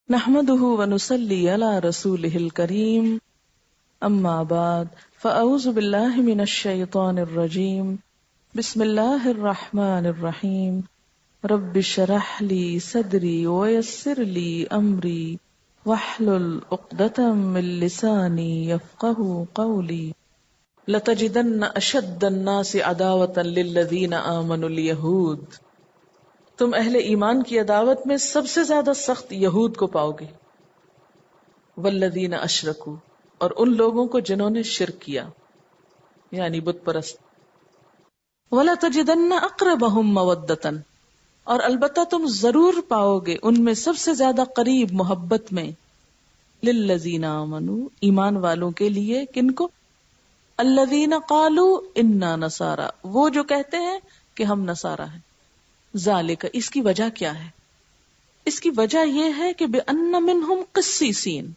نحمده ونصلي على رسوله الكريم اما بعد فاعوذ بالله من الشيطان الرجيم بسم الله الرحمن الرحيم رب اشرح لي صدري ويسر لي امري واحلل عقدة من لساني يفقهوا قولي لتجدن اشد الناس عداوة للذين آمنوا اليهود، تم اہل ایمان کی عداوت میں سب سے زیادہ سخت یہود کو پاؤ گے، والذین اشرکوا، اور ان لوگوں کو جنہوں نے شرک کیا یعنی بت پرست، وَلَتَجِدَنَّ أَقْرَبَهُمْ مَوَدَّةً، اور البتہ تم ضرور پاؤ گے ان میں سب سے زیادہ قریب محبت میں، للذین آمنوا، ایمان والوں کے لیے، کن کو؟ الذین قالوا انا نصارى، وہ جو کہتے ہیں کہ ہم نصارہ ہیں۔ ذالک، اس کی وجہ کیا ہے؟ اس کی وجہ یہ ہے کہ بِأَنَّ مِنْهُمْ قِسِّيسِينَ،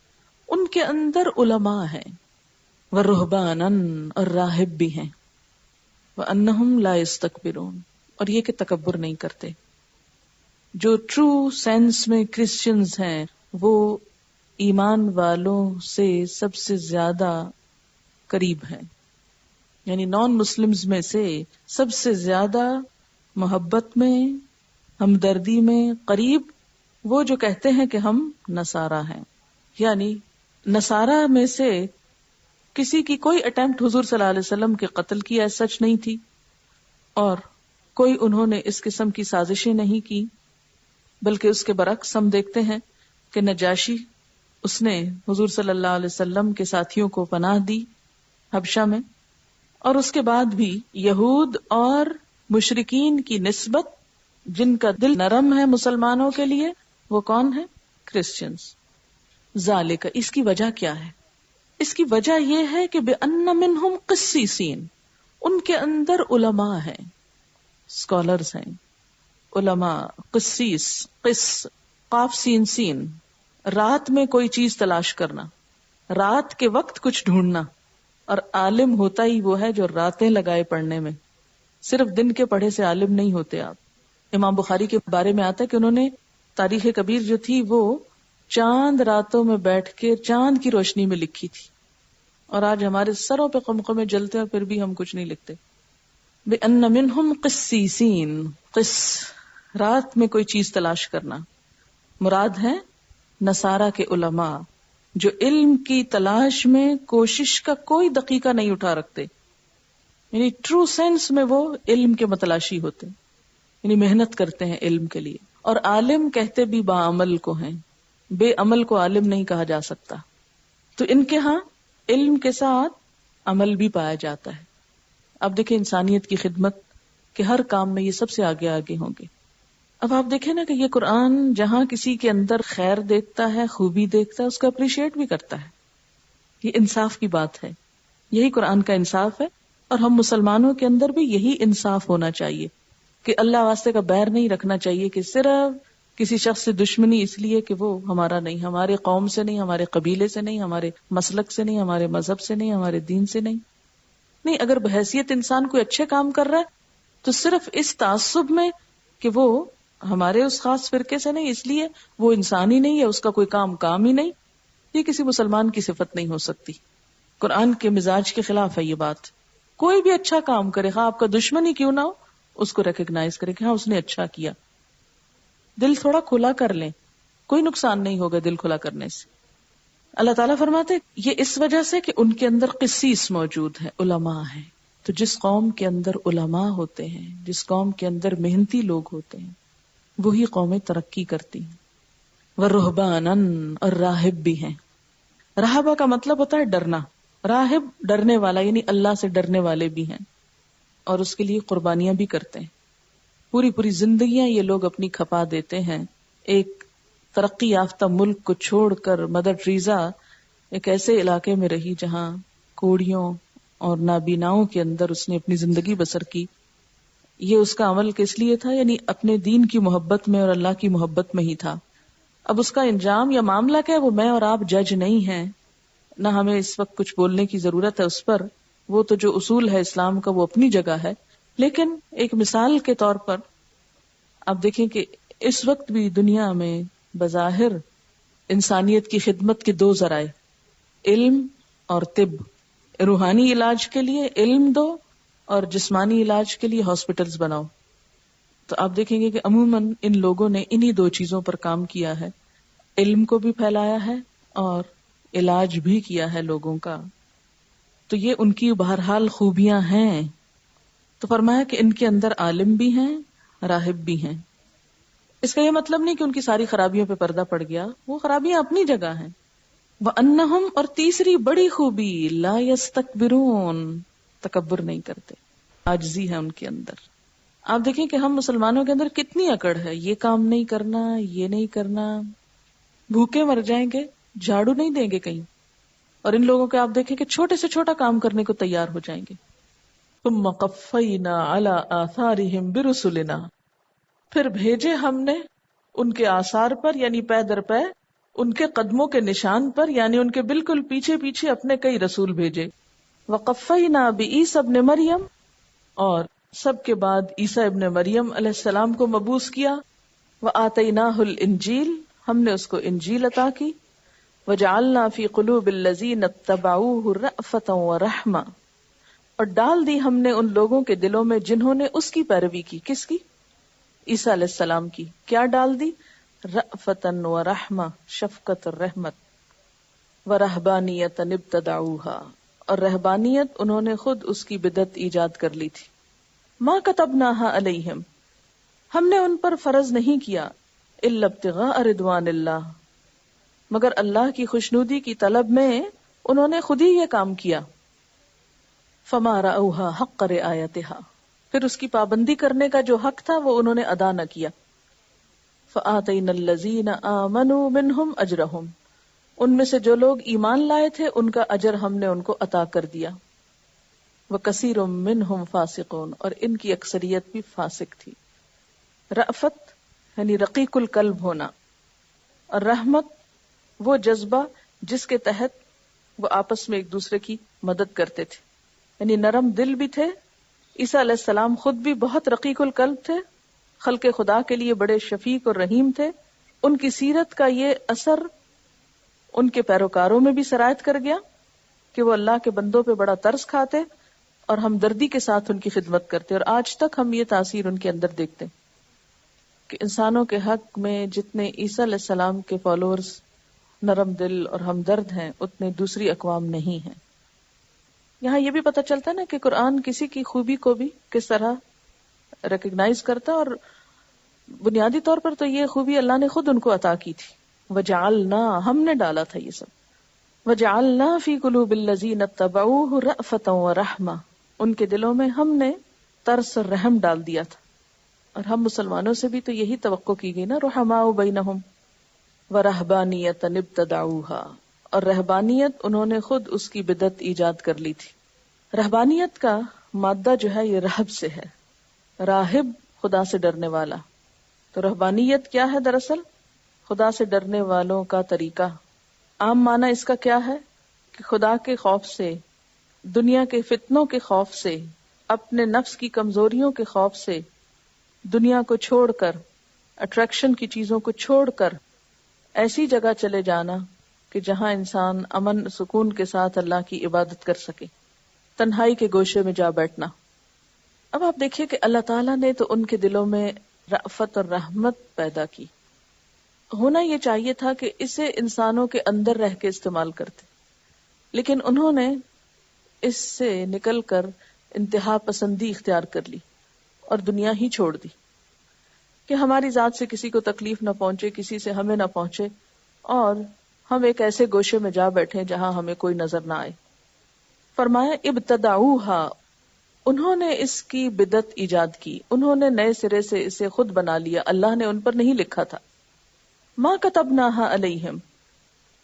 ان کے اندر علماء ہیں، وَرُهْبَانًا، اور راہب بھی ہیں، وَأَنَّهُمْ لَا يَسْتَكْبِرُونَ، اور یہ کہ تکبر نہیں کرتے۔ جو ٹرو سینس میں کرسچنز ہیں وہ ایمان والوں سے سب سے زیادہ قریب ہیں، یعنی نان مسلمز میں سے سب سے زیادہ محبت میں، ہمدردی میں قریب وہ جو کہتے ہیں کہ ہم نصارہ ہیں۔ یعنی نصارہ میں سے کسی کی کوئی اٹیمپٹ حضور صلی اللہ علیہ وسلم کے قتل کی ایسا سچ نہیں تھی، اور کوئی انہوں نے اس قسم کی سازشیں نہیں کی، بلکہ اس کے برعکس ہم دیکھتے ہیں کہ نجاشی، اس نے حضور صلی اللہ علیہ وسلم کے ساتھیوں کو پناہ دی حبشہ میں، اور اس کے بعد بھی یہود اور مشرکین کی نسبت جن کا دل نرم ہے مسلمانوں کے لیے وہ کون ہے؟ کرسچنز۔ ذالک، اس کی وجہ کیا ہے؟ اس کی وجہ یہ ہے کہ بِأَنَّ مِنْهُمْ قِسِّيسِينَ، ان کے اندر علماء ہیں، اسکالرز ہیں، علماء۔ قسیس، قس، قاف سین سین، رات میں کوئی چیز تلاش کرنا، رات کے وقت کچھ ڈھونڈنا، اور عالم ہوتا ہی وہ ہے جو راتیں لگائے پڑھنے میں، صرف دن کے پڑھے سے عالم نہیں ہوتے آپ۔ امام بخاری کے بارے میں آتا ہے کہ انہوں نے تاریخ کبیر جو تھی وہ چاند راتوں میں بیٹھ کے چاند کی روشنی میں لکھی تھی، اور آج ہمارے سروں پہ قمقمے جلتے ہیں پھر بھی ہم کچھ نہیں لکھتے۔ بِأَنَّ مِنْهُمْ قِسِّيسِينَ، قس، رات میں کوئی چیز تلاش کرنا، مراد ہے نصارہ کے علماء جو علم کی تلاش میں کوشش کا کوئی دقیقہ نہیں اٹھا رکھتے، یعنی ٹرو سینس میں وہ علم کے متلاشی ہوتے، یعنی محنت کرتے ہیں علم کے لیے۔ اور عالم کہتے بھی باعمل کو ہیں، بے عمل کو عالم نہیں کہا جا سکتا، تو ان کے ہاں علم کے ساتھ عمل بھی پایا جاتا ہے۔ اب دیکھیں انسانیت کی خدمت کے ہر کام میں یہ سب سے آگے آگے ہوں گے۔ اب آپ دیکھیں نا کہ یہ قرآن جہاں کسی کے اندر خیر دیکھتا ہے، خوبی دیکھتا ہے، اس کو اپریشیٹ بھی کرتا ہے۔ یہ انصاف کی بات ہے، یہی قرآن کا انصاف ہے، اور ہم مسلمانوں کے اندر بھی یہی انصاف ہونا چاہیے کہ اللہ واسطے کا بیر نہیں رکھنا چاہیے کہ صرف کسی شخص سے دشمنی اس لیے کہ وہ ہمارا نہیں، ہمارے قوم سے نہیں، ہمارے قبیلے سے نہیں، ہمارے مسلک سے نہیں، ہمارے مذہب سے نہیں، ہمارے دین سے نہیں۔ نہیں، اگر بحیثیت انسان کوئی اچھے کام کر رہا ہے تو صرف اس تعصب میں کہ وہ ہمارے اس خاص فرقے سے نہیں، اس لیے وہ انسان ہی نہیں ہے، اس کا کوئی کام ہی نہیں، یہ کسی مسلمان کی صفت نہیں ہو سکتی۔ قرآن کے مزاج کے خلاف ہے یہ بات۔ کوئی بھی اچھا کام کرے، ہاں آپ کا دشمن ہی کیوں نہ ہو، اس کو ریکگنائز کرے کہ ہاں اس نے اچھا کیا۔ دل تھوڑا کھلا کر لیں، کوئی نقصان نہیں ہوگا دل کھلا کرنے سے۔ اللہ تعالیٰ فرماتے یہ اس وجہ سے کہ ان کے اندر قسیس موجود ہے، علماء ہیں۔ تو جس قوم کے اندر علماء ہوتے ہیں، جس قوم کے اندر محنتی لوگ ہوتے ہیں، وہی قومیں ترقی کرتی ہیں۔ وَرُهْبَانًا، اور راہب بھی ہیں۔ راہبہ کا مطلب ہوتا ہے ڈرنا، راہب ڈرنے والا، یعنی اللہ سے ڈرنے والے بھی ہیں، اور اس کے لیے قربانیاں بھی کرتے ہیں۔ پوری پوری زندگیاں یہ لوگ اپنی کھپا دیتے ہیں۔ ایک ترقی یافتہ ملک کو چھوڑ کر مدر ٹریزا ایک ایسے علاقے میں رہی جہاں کوڑیوں اور نابیناؤں کے اندر اس نے اپنی زندگی بسر کی۔ یہ اس کا عمل کس لیے تھا؟ یعنی اپنے دین کی محبت میں اور اللہ کی محبت میں ہی تھا۔ اب اس کا انجام یا معاملہ کیا ہے وہ میں اور آپ جج نہیں ہیں، نہ ہمیں اس وقت کچھ بولنے کی ضرورت ہے اس پر، وہ تو جو اصول ہے اسلام کا وہ اپنی جگہ ہے۔ لیکن ایک مثال کے طور پر آپ دیکھیں کہ اس وقت بھی دنیا میں بظاہر انسانیت کی خدمت کے دو ذرائع، علم اور طب. روحانی علاج کے لیے علم دو اور جسمانی علاج کے لیے ہاسپٹلز بناؤ. تو آپ دیکھیں گے کہ عموماً ان لوگوں نے انہی دو چیزوں پر کام کیا ہے، علم کو بھی پھیلایا ہے اور علاج بھی کیا ہے لوگوں کا. تو یہ ان کی بہرحال خوبیاں ہیں. تو فرمایا کہ ان کے اندر عالم بھی ہیں، راہب بھی ہیں. اس کا یہ مطلب نہیں کہ ان کی ساری خرابیوں پہ پردہ پڑ گیا، وہ خرابیاں اپنی جگہ ہیں. وَأَنَّهُمْ، اور تیسری بڑی خوبی، لَا يَسْتَكْبِرُونَ، تکبر نہیں کرتے، عاجزی ہے ان کے اندر. آپ دیکھیں کہ ہم مسلمانوں کے اندر کتنی اکڑ ہے، یہ کام نہیں کرنا، یہ نہیں کرنا، بھوکے مر جائیں گے، جھاڑو نہیں دیں گے کہیں. اور ان لوگوں کے آپ دیکھیں کہ چھوٹے سے چھوٹا کام کرنے کو تیار ہو جائیں گے. ثُمَّ قَفَّيْنَا عَلَىٰ آثَارِهِمْ بِرُسُلِنَا، پھر بھیجے ہم نے ان کے آثار پر، یعنی پے در پے، ان کے قدموں کے نشان پر، یعنی ان کے بالکل پیچھے پیچھے اپنے کئی رسول بھیجے. وَقَفَّيْنَا بِعِیسَىٰ ابْنِ مَرْیَم، اور سب کے بعد عیسیٰ ابن مریم علیہ السلام کو مبعوث کیا. وَآتَيْنَاهُ الْإِنْجِیلَ، ہم نے اس کو انجیل عطا کی. وَجَعَلْنَا فِي قُلُوبِ الَّذِينَ اتَّبَعُوهُ رَأْفَةً وَرَحْمَةً، اور ڈال دی ہم نے ان لوگوں کے دلوں میں جنہوں نے اس کی پیروی کی. کس کی؟ عیسیٰ علیہ السلام کی. کیا ڈال دی؟ رأفةً ورحمہ، شفقت اور رحمت. ورہبانیۃ ابتدعوها، اور رہبانیت انہوں نے خود اس کی بدعت ایجاد کر لی تھی. ما كتبناها علیہم، ہم نے ان پر فرض نہیں کیا، الا ابتغاء رضوان اللہ، مگر اللہ کی خوشنودی کی طلب میں انہوں نے خود ہی یہ کام کیا. فما رأوها حق رعایتها، پھر اس کی پابندی کرنے کا جو حق تھا وہ انہوں نے ادا نہ کیا. فآتینا الذین آمنوا منہم اجرہم، ان میں سے جو لوگ ایمان لائے تھے ان کا اجر ہم نے ان کو عطا کر دیا. وکثیر منہم فاسقون، اور ان کی اکثریت بھی فاسق تھی. رأفت یعنی رقیق القلب ہونا، اور رحمت وہ جذبہ جس کے تحت وہ آپس میں ایک دوسرے کی مدد کرتے تھے، یعنی نرم دل بھی تھے. عیسیٰ علیہ السلام خود بھی بہت رقیق القلب تھے، خلق خدا کے لیے بڑے شفیق اور رحیم تھے. ان کی سیرت کا یہ اثر ان کے پیروکاروں میں بھی سرایت کر گیا کہ وہ اللہ کے بندوں پہ بڑا ترس کھاتے اور ہمدردی کے ساتھ ان کی خدمت کرتے. اور آج تک ہم یہ تاثیر ان کے اندر دیکھتے کہ انسانوں کے حق میں جتنے عیسیٰ علیہ السلام کے فالوورز نرم دل اور ہمدرد ہیں اتنے دوسری اقوام نہیں ہیں. یہاں یہ بھی پتہ چلتا ہے نا کہ قرآن کسی کی خوبی کو بھی کس طرح ریکگنائز کرتا، اور بنیادی طور پر تو یہ خوبی اللہ نے خود ان کو عطا کی تھی. وجعلنا، ہم نے ڈالا تھا یہ سب. وجعلنا فی قلوب الذین اتبعوہ رأفۃ ورحمہ، ان کے دلوں میں ہم نے ترس اور رحم ڈال دیا تھا. اور ہم مسلمانوں سے بھی تو یہی توقع کی گئی نا، رحماء بینہم ورہبانیۃ ابتدعوہا، اور رہبانیت انہوں نے خود اس کی بدعت ایجاد کر لی تھی. رہبانیت کا مادہ جو ہے یہ رہب سے ہے، راہب خدا سے ڈرنے والا. تو رہبانیت کیا ہے؟ دراصل خدا سے ڈرنے والوں کا طریقہ. عام معنی اس کا کیا ہے کہ خدا کے خوف سے، دنیا کے فتنوں کے خوف سے، اپنے نفس کی کمزوریوں کے خوف سے دنیا کو چھوڑ کر، اٹریکشن کی چیزوں کو چھوڑ کر ایسی جگہ چلے جانا کہ جہاں انسان امن سکون کے ساتھ اللہ کی عبادت کر سکے، تنہائی کے گوشے میں جا بیٹھنا. اب آپ دیکھیے کہ اللہ تعالیٰ نے تو ان کے دلوں میں رأفت اور رحمت پیدا کی. ہونا یہ چاہیے تھا کہ اسے انسانوں کے اندر رہ کے استعمال کرتے، لیکن انہوں نے اس سے نکل کر انتہا پسندی اختیار کر لی اور دنیا ہی چھوڑ دی کہ ہماری ذات سے کسی کو تکلیف نہ پہنچے، کسی سے ہمیں نہ پہنچے، اور ہم ایک ایسے گوشے میں جا بیٹھے جہاں ہمیں کوئی نظر نہ آئے. فرمایا ابتدعوہا، انہوں نے اس کی بدعت ایجاد کی، انہوں نے نئے سرے سے اسے خود بنا لیا، اللہ نے ان پر نہیں لکھا تھا. ما کتبناہا علیہم،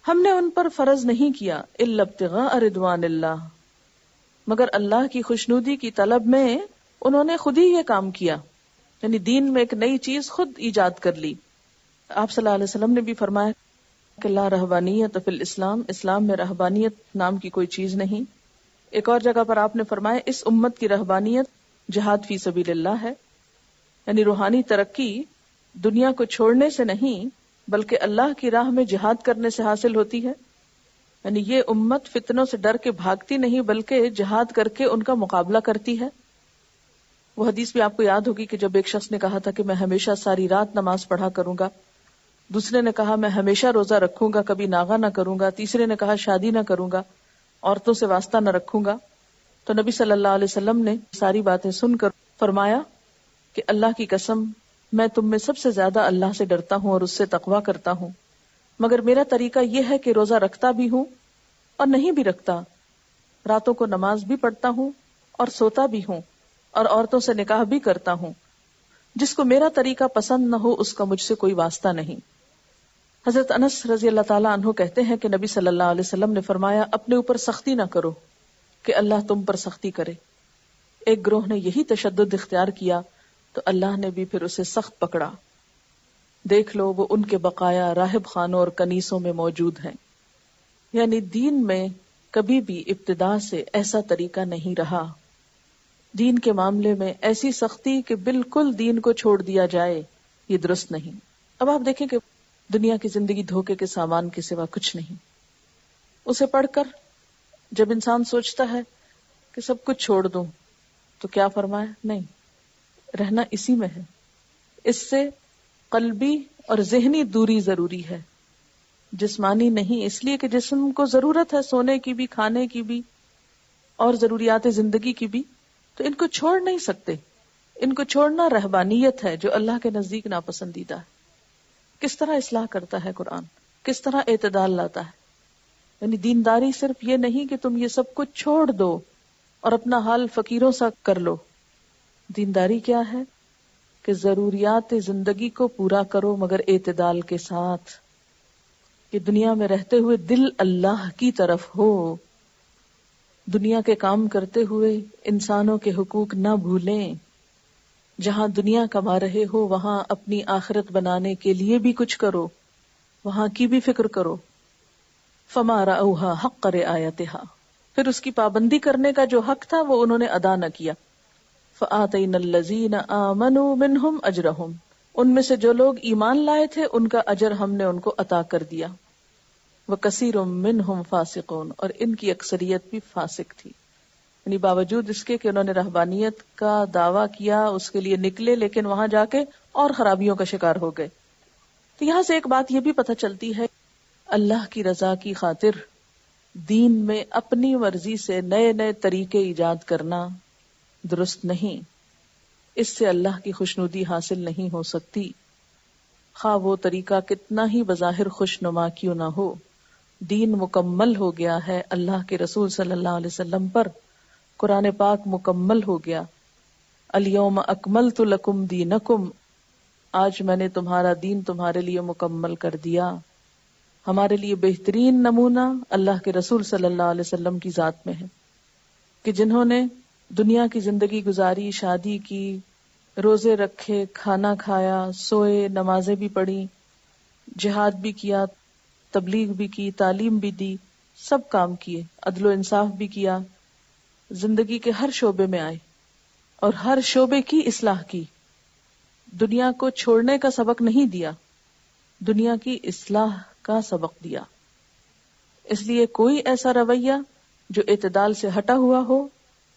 ہم نے ان پر فرض نہیں کیا، الا ابتغاء رضوان اللہ، مگر اللہ کی خوشنودی کی طلب میں انہوں نے خود ہی یہ کام کیا، یعنی دین میں ایک نئی چیز خود ایجاد کر لی. آپ صلی اللہ علیہ وسلم نے بھی فرمایا کہ لا رہبانیت فی الاسلام، اسلام میں رہبانیت نام کی کوئی چیز نہیں. ایک اور جگہ پر آپ نے فرمایا اس امت کی رہبانیت جہاد فی سبیل اللہ ہے، یعنی روحانی ترقی دنیا کو چھوڑنے سے نہیں، بلکہ اللہ کی راہ میں جہاد کرنے سے حاصل ہوتی ہے. یعنی یہ امت فتنوں سے ڈر کے بھاگتی نہیں بلکہ جہاد کر کے ان کا مقابلہ کرتی ہے. وہ حدیث بھی آپ کو یاد ہوگی کہ جب ایک شخص نے کہا تھا کہ میں ہمیشہ ساری رات نماز پڑھا کروں گا، دوسرے نے کہا میں ہمیشہ روزہ رکھوں گا، کبھی ناغہ نہ کروں گا، تیسرے نے کہا شادی نہ کروں گا، عورتوں سے واسطہ نہ رکھوں گا. تو نبی صلی اللہ علیہ وسلم نے ساری باتیں سن کر فرمایا کہ اللہ کی قسم میں تم میں سب سے زیادہ اللہ سے ڈرتا ہوں اور اس سے تقویٰ کرتا ہوں، مگر میرا طریقہ یہ ہے کہ روزہ رکھتا بھی ہوں اور نہیں بھی رکھتا، راتوں کو نماز بھی پڑھتا ہوں اور سوتا بھی ہوں، اور عورتوں سے نکاح بھی کرتا ہوں. جس کو میرا طریقہ پسند نہ ہو اس کا مجھ سے کوئی واسطہ نہیں. حضرت انس رضی اللہ تعالیٰ عنہ کہتے ہیں کہ نبی صلی اللہ علیہ وسلم نے فرمایا اپنے اوپر سختی نہ کرو کہ اللہ تم پر سختی کرے. ایک گروہ نے یہی تشدد اختیار کیا تو اللہ نے بھی پھر اسے سخت پکڑا. دیکھ لو وہ ان کے بقایا راہب خانوں اور کنیسوں میں موجود ہیں. یعنی دین میں کبھی بھی ابتدا سے ایسا طریقہ نہیں رہا. دین کے معاملے میں ایسی سختی کہ بالکل دین کو چھوڑ دیا جائے، یہ درست نہیں. اب آپ دیکھیں کہ دنیا کی زندگی دھوکے کے سامان کے سوا کچھ نہیں. اسے پڑھ کر جب انسان سوچتا ہے کہ سب کچھ چھوڑ دوں تو کیا فرمایا؟ نہیں، رہنا اسی میں ہے. اس سے قلبی اور ذہنی دوری ضروری ہے، جسمانی نہیں، اس لیے کہ جسم کو ضرورت ہے سونے کی بھی، کھانے کی بھی اور ضروریات زندگی کی بھی، تو ان کو چھوڑ نہیں سکتے. ان کو چھوڑنا رہبانیت ہے جو اللہ کے نزدیک ناپسندیدہ ہے. کس طرح اصلاح کرتا ہے قرآن، کس طرح اعتدال لاتا ہے. یعنی دینداری صرف یہ نہیں کہ تم یہ سب کچھ چھوڑ دو اور اپنا حال فقیروں سا کر لو. دینداری کیا ہے کہ ضروریات زندگی کو پورا کرو مگر اعتدال کے ساتھ، کہ دنیا میں رہتے ہوئے دل اللہ کی طرف ہو، دنیا کے کام کرتے ہوئے انسانوں کے حقوق نہ بھولیں. جہاں دنیا کما رہے ہو وہاں اپنی آخرت بنانے کے لیے بھی کچھ کرو، وہاں کی بھی فکر کرو. فما رأوها حق رعایتها، پھر اس کی پابندی کرنے کا جو حق تھا وہ انہوں نے ادا نہ کیا. فآتینا الذین آمنوا منہم اجرہم، ان میں سے جو لوگ ایمان لائے تھے ان کا اجر ہم نے ان کو عطا کر دیا. وکثیر منہم فاسقون، اور ان کی اکثریت بھی فاسق تھی. یعنی باوجود اس کے کہ انہوں نے رہبانیت کا دعویٰ کیا، اس کے لیے نکلے، لیکن وہاں جا کے اور خرابیوں کا شکار ہو گئے. تو یہاں سے ایک بات یہ بھی پتہ چلتی ہے، اللہ کی رضا کی خاطر دین میں اپنی مرضی سے نئے نئے طریقے ایجاد کرنا درست نہیں. اس سے اللہ کی خوشنودی حاصل نہیں ہو سکتی، خواہ وہ طریقہ کتنا ہی بظاہر خوشنما کیوں نہ ہو. دین مکمل ہو گیا ہے اللہ کے رسول صلی اللہ علیہ وسلم پر، قرآن پاک مکمل ہو گیا. الیوم اکملت لکم دینکم، آج میں نے تمہارا دین تمہارے لیے مکمل کر دیا. ہمارے لیے بہترین نمونہ اللہ کے رسول صلی اللہ علیہ وسلم کی ذات میں ہے کہ جنہوں نے دنیا کی زندگی گزاری، شادی کی، روزے رکھے، کھانا کھایا، سوئے، نمازیں بھی پڑھی، جہاد بھی کیا، تبلیغ بھی کی، تعلیم بھی دی، سب کام کیے، عدل و انصاف بھی کیا، زندگی کے ہر شعبے میں آئے اور ہر شعبے کی اصلاح کی. دنیا کو چھوڑنے کا سبق نہیں دیا، دنیا کی اصلاح کا سبق دیا. اس لیے کوئی ایسا رویہ جو اعتدال سے ہٹا ہوا ہو،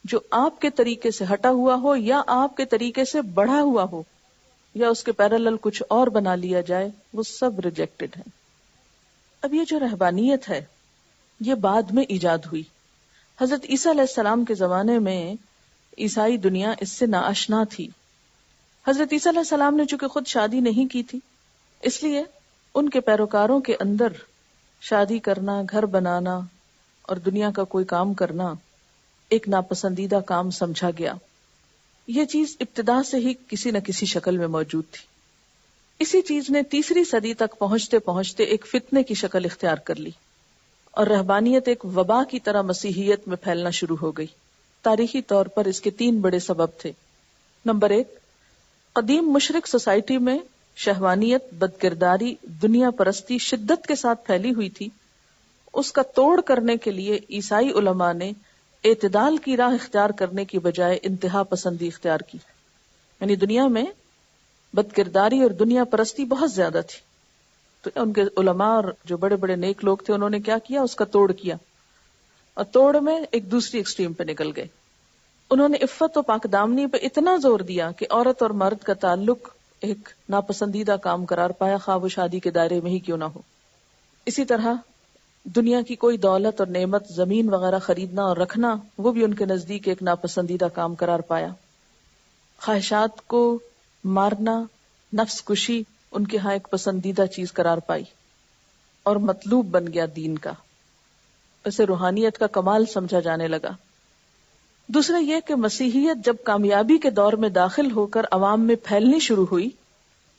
جو آپ کے طریقے سے ہٹا ہوا ہو یا آپ کے طریقے سے بڑھا ہوا ہو یا اس کے پیرالل کچھ اور بنا لیا جائے، وہ سب ریجیکٹڈ ہے. اب یہ جو رہبانیت ہے یہ بعد میں ایجاد ہوئی. حضرت عیسیٰ علیہ السلام کے زمانے میں عیسائی دنیا اس سے ناآشنا تھی. حضرت عیسیٰ علیہ السلام نے چونکہ خود شادی نہیں کی تھی، اس لیے ان کے پیروکاروں کے اندر شادی کرنا، گھر بنانا اور دنیا کا کوئی کام کرنا ایک ناپسندیدہ کام سمجھا گیا. یہ چیز ابتدا سے ہی کسی نہ کسی شکل میں موجود تھی. اسی چیز نے 3 صدی تک پہنچتے پہنچتے ایک فتنے کی شکل اختیار کر لی اور رہبانیت ایک وبا کی طرح مسیحیت میں پھیلنا شروع ہو گئی. تاریخی طور پر اس کے 3 بڑے سبب تھے. نمبر 1، قدیم مشرک سوسائٹی میں شہوانیت، بدکرداری، دنیا پرستی شدت کے ساتھ پھیلی ہوئی تھی. اس کا توڑ کرنے کے لیے عیسائی علماء نے اعتدال کی راہ اختیار کرنے کی بجائے انتہا پسندی اختیار کی. یعنی دنیا میں بدکرداری اور دنیا پرستی بہت زیادہ تھی. تو ان کے علماء اور جو بڑے بڑے نیک لوگ تھے انہوں نے کیا کیا، اس کا توڑ کیا، اور توڑ میں ایک دوسری ایکسٹریم پہ نکل گئے. انہوں نے عفت و پاک دامنی پہ اتنا زور دیا کہ عورت اور مرد کا تعلق ایک ناپسندیدہ کام قرار پایا، خواہ وہ شادی کے دائرے میں ہی کیوں نہ ہو. اسی طرح دنیا کی کوئی دولت اور نعمت، زمین وغیرہ خریدنا اور رکھنا، وہ بھی ان کے نزدیک ایک ناپسندیدہ کام قرار پایا. خواہشات کو مارنا، نفس کشی ان کے ہاں ایک پسندیدہ چیز قرار پائی اور مطلوب بن گیا دین کا. اسے روحانیت کا کمال سمجھا جانے لگا. دوسرا یہ کہ مسیحیت جب کامیابی کے دور میں داخل ہو کر عوام میں پھیلنی شروع ہوئی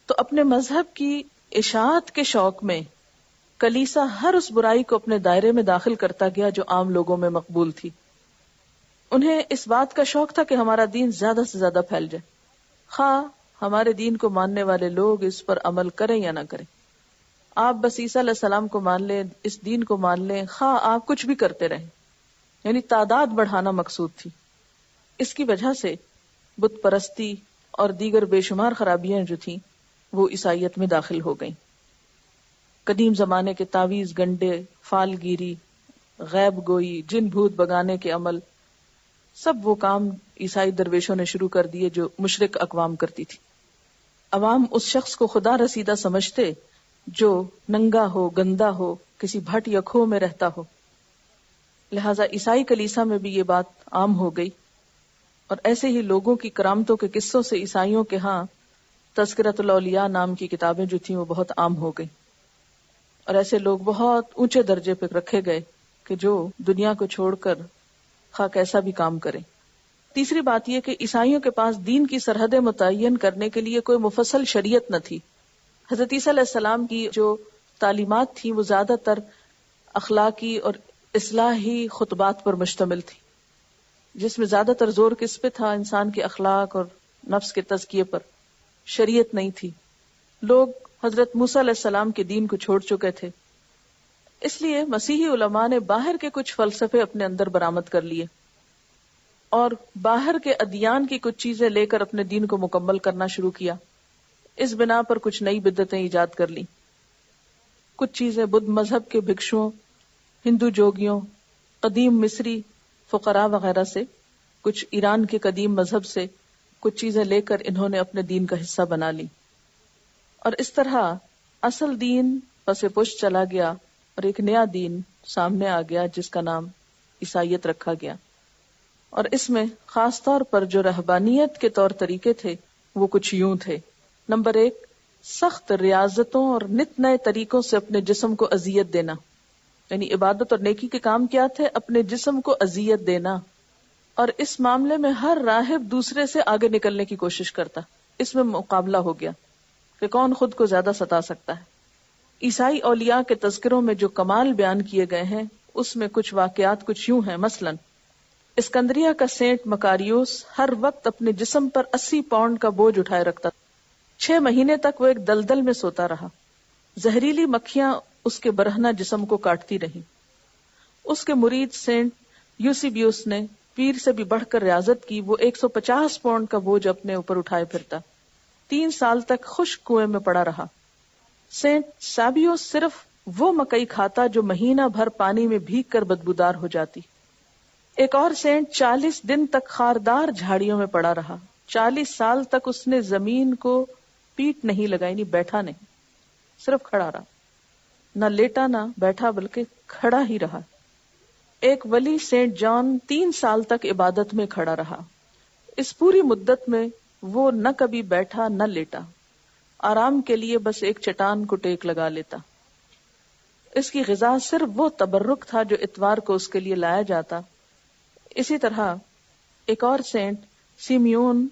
تو اپنے مذہب کی اشاعت کے شوق میں کلیسا ہر اس برائی کو اپنے دائرے میں داخل کرتا گیا جو عام لوگوں میں مقبول تھی. انہیں اس بات کا شوق تھا کہ ہمارا دین زیادہ سے زیادہ پھیل جائے، خواہ ہمارے دین کو ماننے والے لوگ اس پر عمل کریں یا نہ کریں. آپ بس عیسیٰ علیہ السلام کو مان لیں، اس دین کو مان لیں، خواہ آپ کچھ بھی کرتے رہیں. یعنی تعداد بڑھانا مقصود تھی. اس کی وجہ سے بت پرستی اور دیگر بے شمار خرابیاں جو تھیں وہ عیسائیت میں داخل ہو گئیں. قدیم زمانے کے تعویذ گنڈے، فال گیری، غیب گوئی، جن بھوت بگانے کے عمل، سب وہ کام عیسائی درویشوں نے شروع کر دیے جو مشرک اقوام کرتی تھی. عوام اس شخص کو خدا رسیدہ سمجھتے جو ننگا ہو، گندا ہو، کسی بھٹ یا کھو میں رہتا ہو. لہذا عیسائی کلیسا میں بھی یہ بات عام ہو گئی، اور ایسے ہی لوگوں کی کرامتوں کے قصوں سے عیسائیوں کے ہاں تذکرۃ الاولیاء نام کی کتابیں جو تھیں وہ بہت عام ہو گئی، اور ایسے لوگ بہت اونچے درجے پہ رکھے گئے کہ جو دنیا کو چھوڑ کر خواہ کیسا بھی کام کریں. تیسری بات یہ کہ عیسائیوں کے پاس دین کی سرحدیں متعین کرنے کے لیے کوئی مفصل شریعت نہ تھی. حضرت عیسیٰ علیہ السلام کی جو تعلیمات تھیں وہ زیادہ تر اخلاقی اور اصلاحی خطبات پر مشتمل تھی، جس میں زیادہ تر زور کس پہ تھا؟ انسان کے اخلاق اور نفس کے تزکیے پر. شریعت نہیں تھی. لوگ حضرت موسیٰ علیہ السلام کے دین کو چھوڑ چکے تھے. اس لیے مسیحی علماء نے باہر کے کچھ فلسفے اپنے اندر برآمد کر لیے اور باہر کے ادیان کی کچھ چیزیں لے کر اپنے دین کو مکمل کرنا شروع کیا. اس بنا پر کچھ نئی بدعتیں ایجاد کر لی. کچھ چیزیں بدھ مذہب کے بھکشوؤں، ہندو جوگیوں، قدیم مصری فقراء وغیرہ سے، کچھ ایران کے قدیم مذہب سے کچھ چیزیں لے کر انہوں نے اپنے دین کا حصہ بنا لی، اور اس طرح اصل دین پس پش چلا گیا اور ایک نیا دین سامنے آ گیا جس کا نام عیسائیت رکھا گیا. اور اس میں خاص طور پر جو رہبانیت کے طور طریقے تھے وہ کچھ یوں تھے. نمبر 1، سخت ریاضتوں اور نت نئے طریقوں سے اپنے جسم کو اذیت دینا. یعنی عبادت اور نیکی کے کام کیا تھے؟ اپنے جسم کو اذیت دینا. اور اس معاملے میں ہر راہب دوسرے سے آگے نکلنے کی کوشش کرتا. اس میں مقابلہ ہو گیا کہ کون خود کو زیادہ ستا سکتا ہے. عیسائی اولیاء کے تذکروں میں جو کمال بیان کیے گئے ہیں اس میں کچھ واقعات کچھ یوں ہیں. مثلاً اسکندریہ کا سینٹ مکاریوس ہر وقت اپنے جسم پر 80 پاؤنڈ کا بوجھ اٹھائے رکھتا. 6 مہینے تک وہ ایک دلدل میں سوتا رہا. زہریلی مکھیاں اس کے برہنہ جسم کو کاٹتی رہیں. اس کے مرید سینٹ یوسیبیوس نے پیر سے بھی بڑھ کر ریاضت کی. وہ 150 پاؤنڈ کا بوجھ اپنے اوپر اٹھائے پھرتا. 3 سال تک خشک کنویں میں پڑا رہا. سینٹ سابیوس صرف وہ مکئی کھاتا جو مہینہ بھر پانی میں بھیگ کر بدبودار ہو جاتی. ایک اور سینٹ 40 دن تک خاردار جھاڑیوں میں پڑا رہا. 40 سال تک اس نے زمین کو پیٹ نہیں لگائی، نہیں بیٹھا نہیں، صرف کھڑا رہا. نہ لیٹا نہ بیٹھا بلکہ کھڑا ہی رہا. ایک ولی سینٹ جان 3 سال تک عبادت میں کھڑا رہا. اس پوری مدت میں وہ نہ کبھی بیٹھا نہ لیٹا. آرام کے لیے بس ایک چٹان کو ٹیک لگا لیتا. اس کی غذا صرف وہ تبرک تھا جو اتوار کو اس کے لیے لایا جاتا. اسی طرح ایک اور سینٹ سیمیون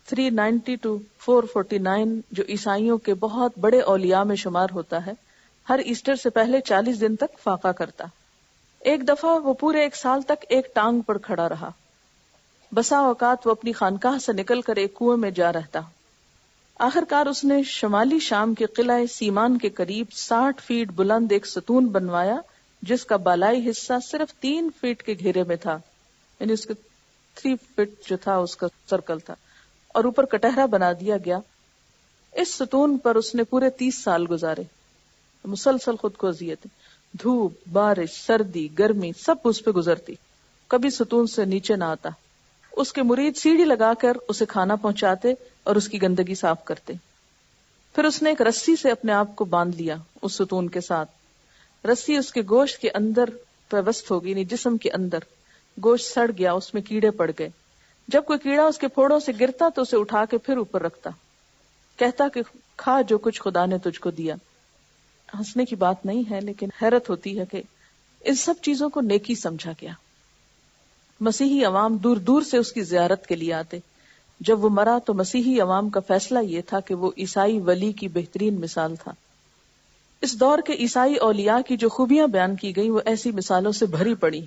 390 to 449 جو عیسائیوں کے بہت بڑے اولیاء میں شمار ہوتا ہے، ہر ایسٹر سے پہلے 40 دن تک فاقہ کرتا. ایک دفعہ وہ پورے 1 سال تک ایک ٹانگ پر کھڑا رہا. بسا اوقات وہ اپنی خانقاہ سے نکل کر ایک کنویں میں جا رہتا. آخر کار اس نے شمالی شام کے قلعہ سیمان کے قریب 60 فیٹ بلند ایک ستون بنوایا جس کا بالائی حصہ صرف 3 فیٹ کے گھیرے میں تھا. یعنی اس کے 3 فٹ جو تھا اس کا سرکل تھا، اور اوپر کٹہرا بنا دیا گیا. اس ستون پر اس نے پورے 30 سال گزارے. مسلسل خود کو اذیتیں، دھوپ، بارش، سردی، گرمی سب اس پہ گزرتی، کبھی ستون سے نیچے نہ آتا۔ اس کے مرید سیڑھی لگا کر اسے کھانا پہنچاتے اور اس کی گندگی صاف کرتے۔ پھر اس نے ایک رسی سے اپنے آپ کو باندھ لیا اس ستون کے ساتھ، رسی اس کے گوشت کے اندر پیوست ہو گئی، یعنی جسم کے اندر گوشت سڑ گیا، اس میں کیڑے پڑ گئے۔ جب کوئی کیڑا اس کے پھوڑوں سے گرتا تو اسے اٹھا کے پھر اوپر رکھتا، کہتا کہ کھا جو کچھ خدا نے تجھ کو دیا۔ ہنسنے کی بات نہیں ہے، لیکن حیرت ہوتی ہے کہ ان سب چیزوں کو نیکی سمجھا گیا۔ مسیحی عوام دور دور سے اس کی زیارت کے لیے آتے۔ جب وہ مرا تو مسیحی عوام کا فیصلہ یہ تھا کہ وہ عیسائی ولی کی بہترین مثال تھا۔ اس دور کے عیسائی اولیاء کی جو خوبیاں بیان کی گئی وہ ایسی مثالوں سے بھری پڑی۔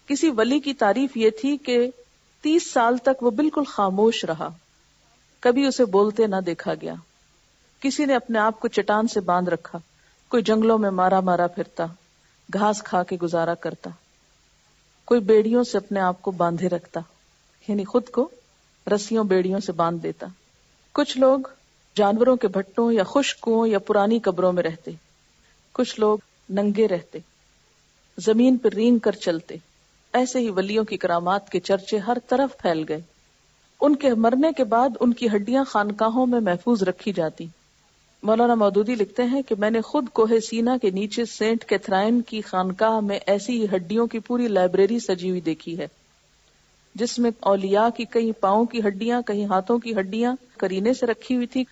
کسی ولی کی تعریف یہ تھی کہ 30 سال تک وہ بالکل خاموش رہا، کبھی اسے بولتے نہ دیکھا گیا۔ کسی نے اپنے آپ کو چٹان سے باندھ رکھا، کوئی جنگلوں میں مارا مارا پھرتا، گھاس کھا کے گزارا کرتا، کوئی بیڑیوں سے اپنے آپ کو باندھے رکھتا، یعنی خود کو رسیوں بیڑیوں سے باندھ دیتا۔ کچھ لوگ جانوروں کے بھٹوں یا خشک کنووں یا پرانی قبروں میں رہتے، کچھ لوگ ننگے رہتے، زمین پر رینگ کر چلتے۔ ایسے ہی ولیوں کی کرامات کے چرچے ہر طرف پھیل گئے۔ ان کے مرنے کے بعد ان کی ہڈیاں خانقاہوں میں محفوظ رکھی جاتی۔ مولانا مودودی لکھتے ہیں کہ میں نے خود کوہ سینا کے نیچے سینٹ کیتھرائن کی خانقاہ میں ایسی ہی ہڈیوں کی پوری لائبریری سجی ہوئی دیکھی ہے، جس میں اولیاء کی کئی پاؤں کی ہڈیاں، کئی ہاتھوں کی ہڈیاں کرینے سے رکھی ہوئی تھی۔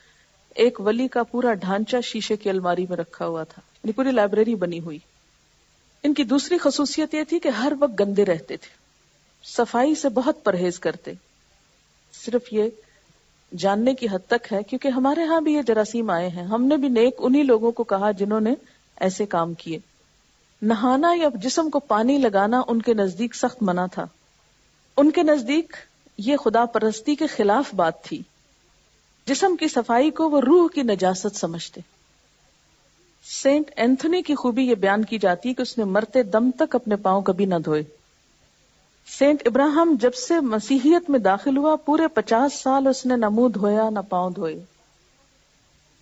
ایک ولی کا پورا ڈھانچہ شیشے کی الماری میں رکھا ہوا تھا، یعنی پوری لائبریری بنی ہوئی۔ ان کی دوسری خصوصیت یہ تھی کہ ہر وقت گندے رہتے تھے، صفائی سے بہت پرہیز کرتے۔ صرف یہ جاننے کی حد تک ہے کیونکہ ہمارے ہاں بھی یہ جراثیم آئے ہیں، ہم نے بھی نیک انہی لوگوں کو کہا جنہوں نے ایسے کام کیے۔ نہانا یا جسم کو پانی لگانا ان کے نزدیک سخت منع تھا۔ ان کے نزدیک یہ خدا پرستی کے خلاف بات تھی۔ جسم کی صفائی کو وہ روح کی نجاست سمجھتے۔ سینٹ اینتھونی کی خوبی یہ بیان کی جاتی کہ اس نے مرتے دم تک اپنے پاؤں کبھی نہ دھوئے۔ سینٹ ابراہم جب سے مسیحیت میں داخل ہوا پورے 50 سال اس نے نہ منہ دھویا نہ پاؤں دھوئے۔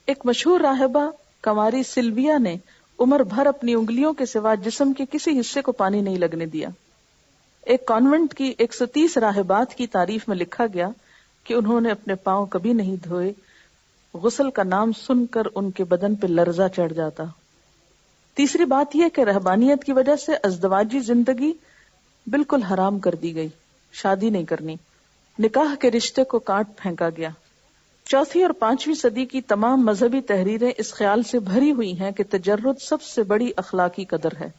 ایک مشہور راہبہ کنواری سلویا نے عمر بھر اپنی انگلیوں کے سوا جسم کے کسی حصے کو پانی نہیں لگنے دیا۔ ایک کانوینٹ کی 130 راہبات کی تعریف میں لکھا گیا کہ انہوں نے اپنے پاؤں کبھی نہیں دھوئے، غسل کا نام سن کر ان کے بدن پہ لرزہ چڑھ جاتا۔ تیسری بات یہ کہ رہبانیت کی وجہ سے ازدواجی زندگی بالکل حرام کر دی گئی، شادی نہیں کرنی، نکاح کے رشتے کو کاٹ پھینکا گیا۔ 4 اور 5ویں صدی کی تمام مذہبی تحریریں اس خیال سے بھری ہوئی ہیں کہ تجرد سب سے بڑی اخلاقی قدر ہے۔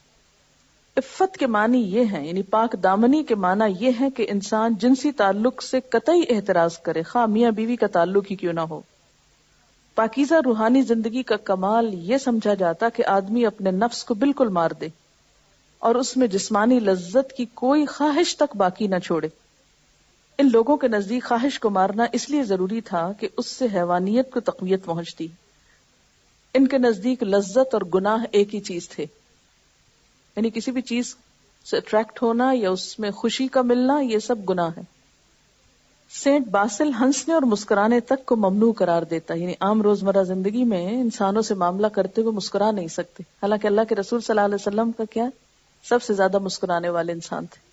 عفت کے معنی یہ ہیں، یعنی پاک دامنی کے معنی یہ ہے کہ انسان جنسی تعلق سے قطعی احتراز کرے، خواہ میاں بیوی کا تعلق ہی کیوں نہ ہو۔ پاکیزہ روحانی زندگی کا کمال یہ سمجھا جاتا کہ آدمی اپنے نفس کو بالکل مار دے اور اس میں جسمانی لذت کی کوئی خواہش تک باقی نہ چھوڑے۔ ان لوگوں کے نزدیک خواہش کو مارنا اس لیے ضروری تھا کہ اس سے حیوانیت کو تقویت پہنچتی۔ ان کے نزدیک لذت اور گناہ ایک ہی چیز تھے، یعنی کسی بھی چیز سے اٹریکٹ ہونا یا اس میں خوشی کا ملنا یہ سب گناہ ہے۔ سینٹ باسل ہنسنے اور مسکرانے تک کو ممنوع قرار دیتا، یعنی عام روزمرہ زندگی میں انسانوں سے معاملہ کرتے ہوئے مسکرا نہیں سکتے، حالانکہ اللہ کے رسول صلی اللہ علیہ وسلم کا کیا سب سے زیادہ مسکرانے والے انسان تھے۔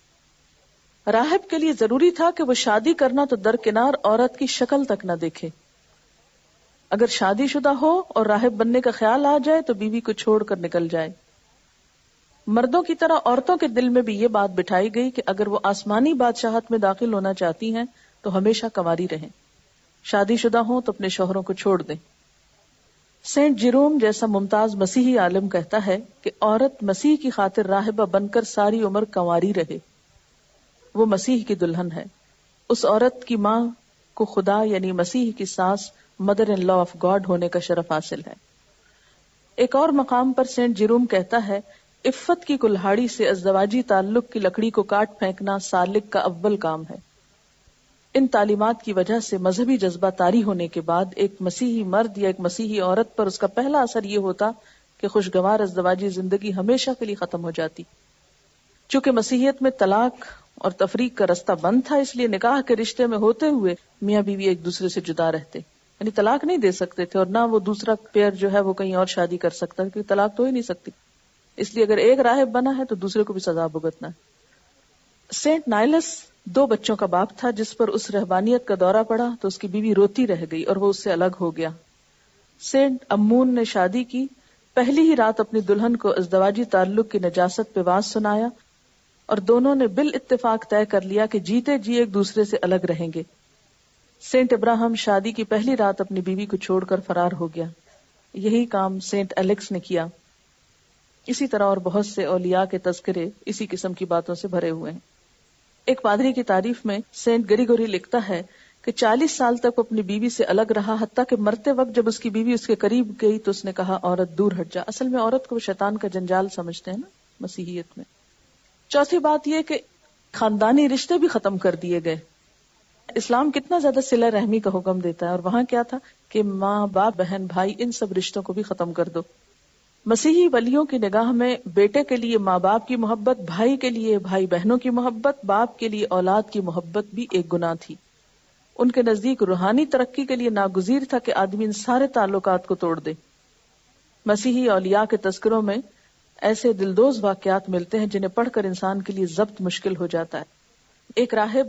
راہب کے لیے ضروری تھا کہ وہ شادی کرنا تو درکنار عورت کی شکل تک نہ دیکھے۔ اگر شادی شدہ ہو اور راہب بننے کا خیال آ جائے تو بیوی کو چھوڑ کر نکل جائے۔ مردوں کی طرح عورتوں کے دل میں بھی یہ بات بٹھائی گئی کہ اگر وہ آسمانی بادشاہت میں داخل ہونا چاہتی ہیں تو ہمیشہ کنواری رہیں، شادی شدہ ہوں تو اپنے شوہروں کو چھوڑ دیں۔ سینٹ جیروم جیسا ممتاز مسیحی عالم کہتا ہے کہ عورت مسیح کی خاطر راہبہ بن کر ساری عمر کنواری رہے، وہ مسیح کی دلہن ہے۔ اس عورت کی ماں کو خدا یعنی مسیح کی ساس mother in law of God ہونے کا شرف حاصل ہے۔ ایک اور مقام پر سینٹ جیروم کہتا ہے عفت کی کلہاڑی سے ازدواجی تعلق کی لکڑی کو کاٹ پھینکنا سالک کا اول کام ہے۔ ان تعلیمات کی وجہ سے مذہبی جذبہ طاری ہونے کے بعد ایک مسیحی مرد یا ایک مسیحی عورت پر اس کا پہلا اثر یہ ہوتا کہ خوشگوار ازدواجی زندگی ہمیشہ کے لیے ختم ہو جاتی۔ چونکہ مسیحیت میں طلاق اور تفریق کا رستہ بند تھا، اس لیے نکاح کے رشتے میں ہوتے ہوئے میاں بیوی ایک دوسرے سے جدا رہتے۔ یعنی طلاق نہیں دے سکتے تھے، اور نہ وہ دوسرا پیئر جو ہے وہ کہیں اور شادی کر سکتا، کیونکہ طلاق تو ہی نہیں سکتی. اس لیے اگر ایک راہب بنا ہے تو دوسرے کو بھی سزا بھگتنا ہے. سینٹ نائلس 2 بچوں کا باپ تھا، جس پر اس رہبانیت کا دورہ پڑا تو اس کی بیوی روتی رہ گئی اور وہ اس سے الگ ہو گیا. سینٹ امون نے شادی کی، پہلی ہی رات اپنی دلہن کو ازدواجی تعلق کی نجاست پہ واز سنایا اور دونوں نے بالاتفاق طے کر لیا کہ جیتے جی ایک دوسرے سے الگ رہیں گے. سینٹ ابراہم شادی کی پہلی رات اپنی بیوی کو چھوڑ کر فرار ہو گیا. یہی کام سینٹ الیکس نے کیا. اسی طرح اور بہت سے اولیاء کے تذکرے اسی قسم کی باتوں سے بھرے ہوئے ہیں. ایک پادری کی تعریف میں سینٹ گریگوری لکھتا ہے کہ 40 سال تک وہ اپنی بیوی سے الگ رہا، حتیٰ کہ مرتے وقت جب اس کی بیوی اس کے قریب گئی تو اس نے کہا عورت دور ہٹ جا. اصل میں عورت کو شیطان کا جنجال سمجھتے ہیں نا مسیحیت میں. چوتھی بات یہ کہ خاندانی رشتے بھی ختم کر دیے گئے. اسلام کتنا زیادہ صلہ رحمی کا حکم دیتا ہے، اور وہاں کیا تھا کہ ماں باپ بہن بھائی ان سب رشتوں کو بھی ختم کر دو. مسیحی ولیوں کی نگاہ میں بیٹے کے لیے ماں باپ کی محبت، بھائی کے لیے بھائی بہنوں کی محبت، باپ کے لیے اولاد کی محبت بھی ایک گناہ تھی. ان کے نزدیک روحانی ترقی کے لیے ناگزیر تھا کہ آدمی ان سارے تعلقات کو توڑ دے. مسیحی اولیاء کے تذکروں میں ایسے دلدوز واقعات ملتے ہیں جنہیں پڑھ کر انسان کے لیے ضبط مشکل ہو جاتا ہے. ایک راہب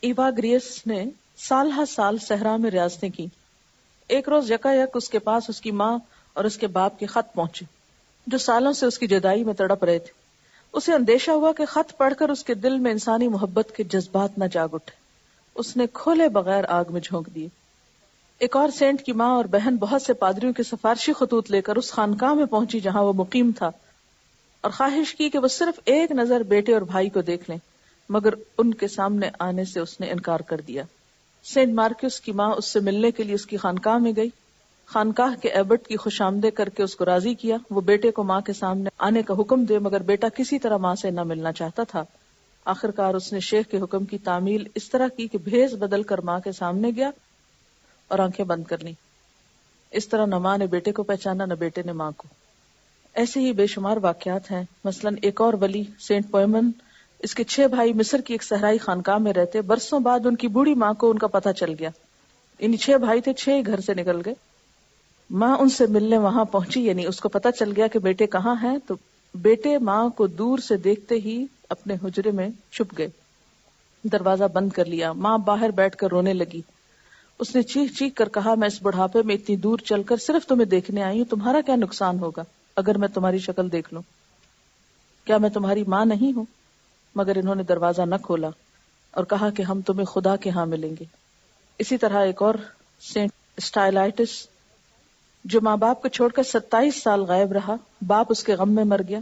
ایواگریس نے سال ہر سال صحرا میں ریاضتیں کی. ایک روز یکایک اس کے پاس اس کی ماں اور اس کے باپ کے خط پہنچے جو سالوں سے اس کی جدائی میں تڑپ رہے تھے. اسے اندیشہ ہوا کہ خط پڑھ کر اس کے دل میں انسانی محبت کے جذبات نہ جاگ اٹھے. اس نے کھولے بغیر آگ میں جھونک دیے. ایک اور سینٹ کی ماں اور بہن بہت سے پادریوں کے سفارشی خطوط لے کر اس خانقاہ میں پہنچی جہاں وہ مقیم تھا، اور خواہش کی کہ وہ صرف ایک نظر بیٹے اور بھائی کو دیکھ لیں، مگر ان کے سامنے آنے سے اس نے انکار کر دیا. سینٹ مارکس کی ماں اس سے ملنے کے لیے اس کی خانقاہ میں گئی. خانقاہ کے ایبٹ کی خوش آمدید کر کے اس کو راضی کیا. وہ بیٹے کو ماں کے سامنے آنے کا حکم دے، مگر بیٹا کسی طرح ماں سے نہ ملنا چاہتا تھا. آخرکار اس نے شیخ کے حکم کی تعمیل اس طرح کی کہ بھیس بدل کر ماں کے سامنے گیا اور آنکھیں بند کر لیں. اس طرح نہ ماں نے بیٹے کو پہچانا نہ بیٹے نے ماں کو. ایسے ہی بے شمار واقعات ہیں. مثلا ایک اور ولی سینٹ پوئمن، اس کے 6 بھائی مصر کی ایک صحرائی خانقاہ میں رہتے. برسوں بعد ان کی بوڑھی ماں کو ان کا پتہ چل گیا. ان 6 بھائی تھے، 6 گھر سے نکل گئے. ماں ان سے ملنے وہاں پہنچی، یعنی اس کو پتہ چل گیا کہ بیٹے کہاں ہیں، تو بیٹے ماں کو دور سے دیکھتے ہی اپنے حجرے میں چھپ گئے، دروازہ بند کر لیا. ماں باہر بیٹھ کر رونے لگی. اس نے چیخ چیخ کر کہا، میں اس بڑھاپے میں اتنی دور چل کر صرف تمہیں دیکھنے آئی ہوں، تمہارا کیا نقصان ہوگا اگر میں تمہاری شکل دیکھ لوں؟ کیا میں تمہاری ماں نہیں ہوں؟ مگر انہوں نے دروازہ نہ کھولا اور کہا کہ ہم تمہیں خدا کے ہاں ملیں گے. اسی طرح ایک اور سینٹ اسٹائلائٹس جو ماں باپ کو چھوڑ کر 27 سال غائب رہا. باپ اس کے غم میں مر گیا.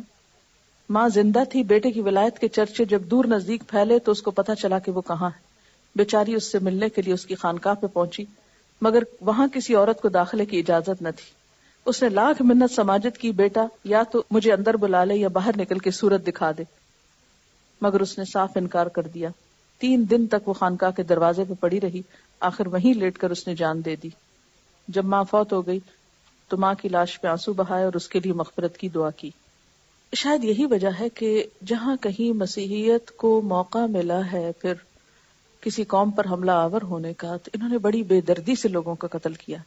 ماں زندہ تھی. بیٹے کی ولایت کے چرچے جب دور نزدیک پھیلے تو اس کو پتہ چلا کہ وہ کہاں ہے. بیچاری اس سے ملنے کے لیے اس کی خانقاہ پہ پہنچی، مگر وہاں کسی عورت کو داخلے کی اجازت نہ تھی. اس نے لاکھ منت سماجت کی، بیٹا یا تو مجھے اندر بلا لے یا باہر نکل کے صورت دکھا دے، مگر اس نے صاف انکار کر دیا. 3 دن تک وہ خانقاہ کے دروازے پہ پڑی رہی. آخر وہیں لیٹ کر اس نے جان دے دی. جب ماں فوت ہو گئی تو ماں کی لاش پہ آنسو بہائے اور اس کے لیے مغفرت کی دعا کی. شاید یہی وجہ ہے کہ جہاں کہیں مسیحیت کو موقع ملا ہے پھر کسی قوم پر حملہ آور ہونے کا، تو انہوں نے بڑی بے دردی سے لوگوں کا قتل کیا.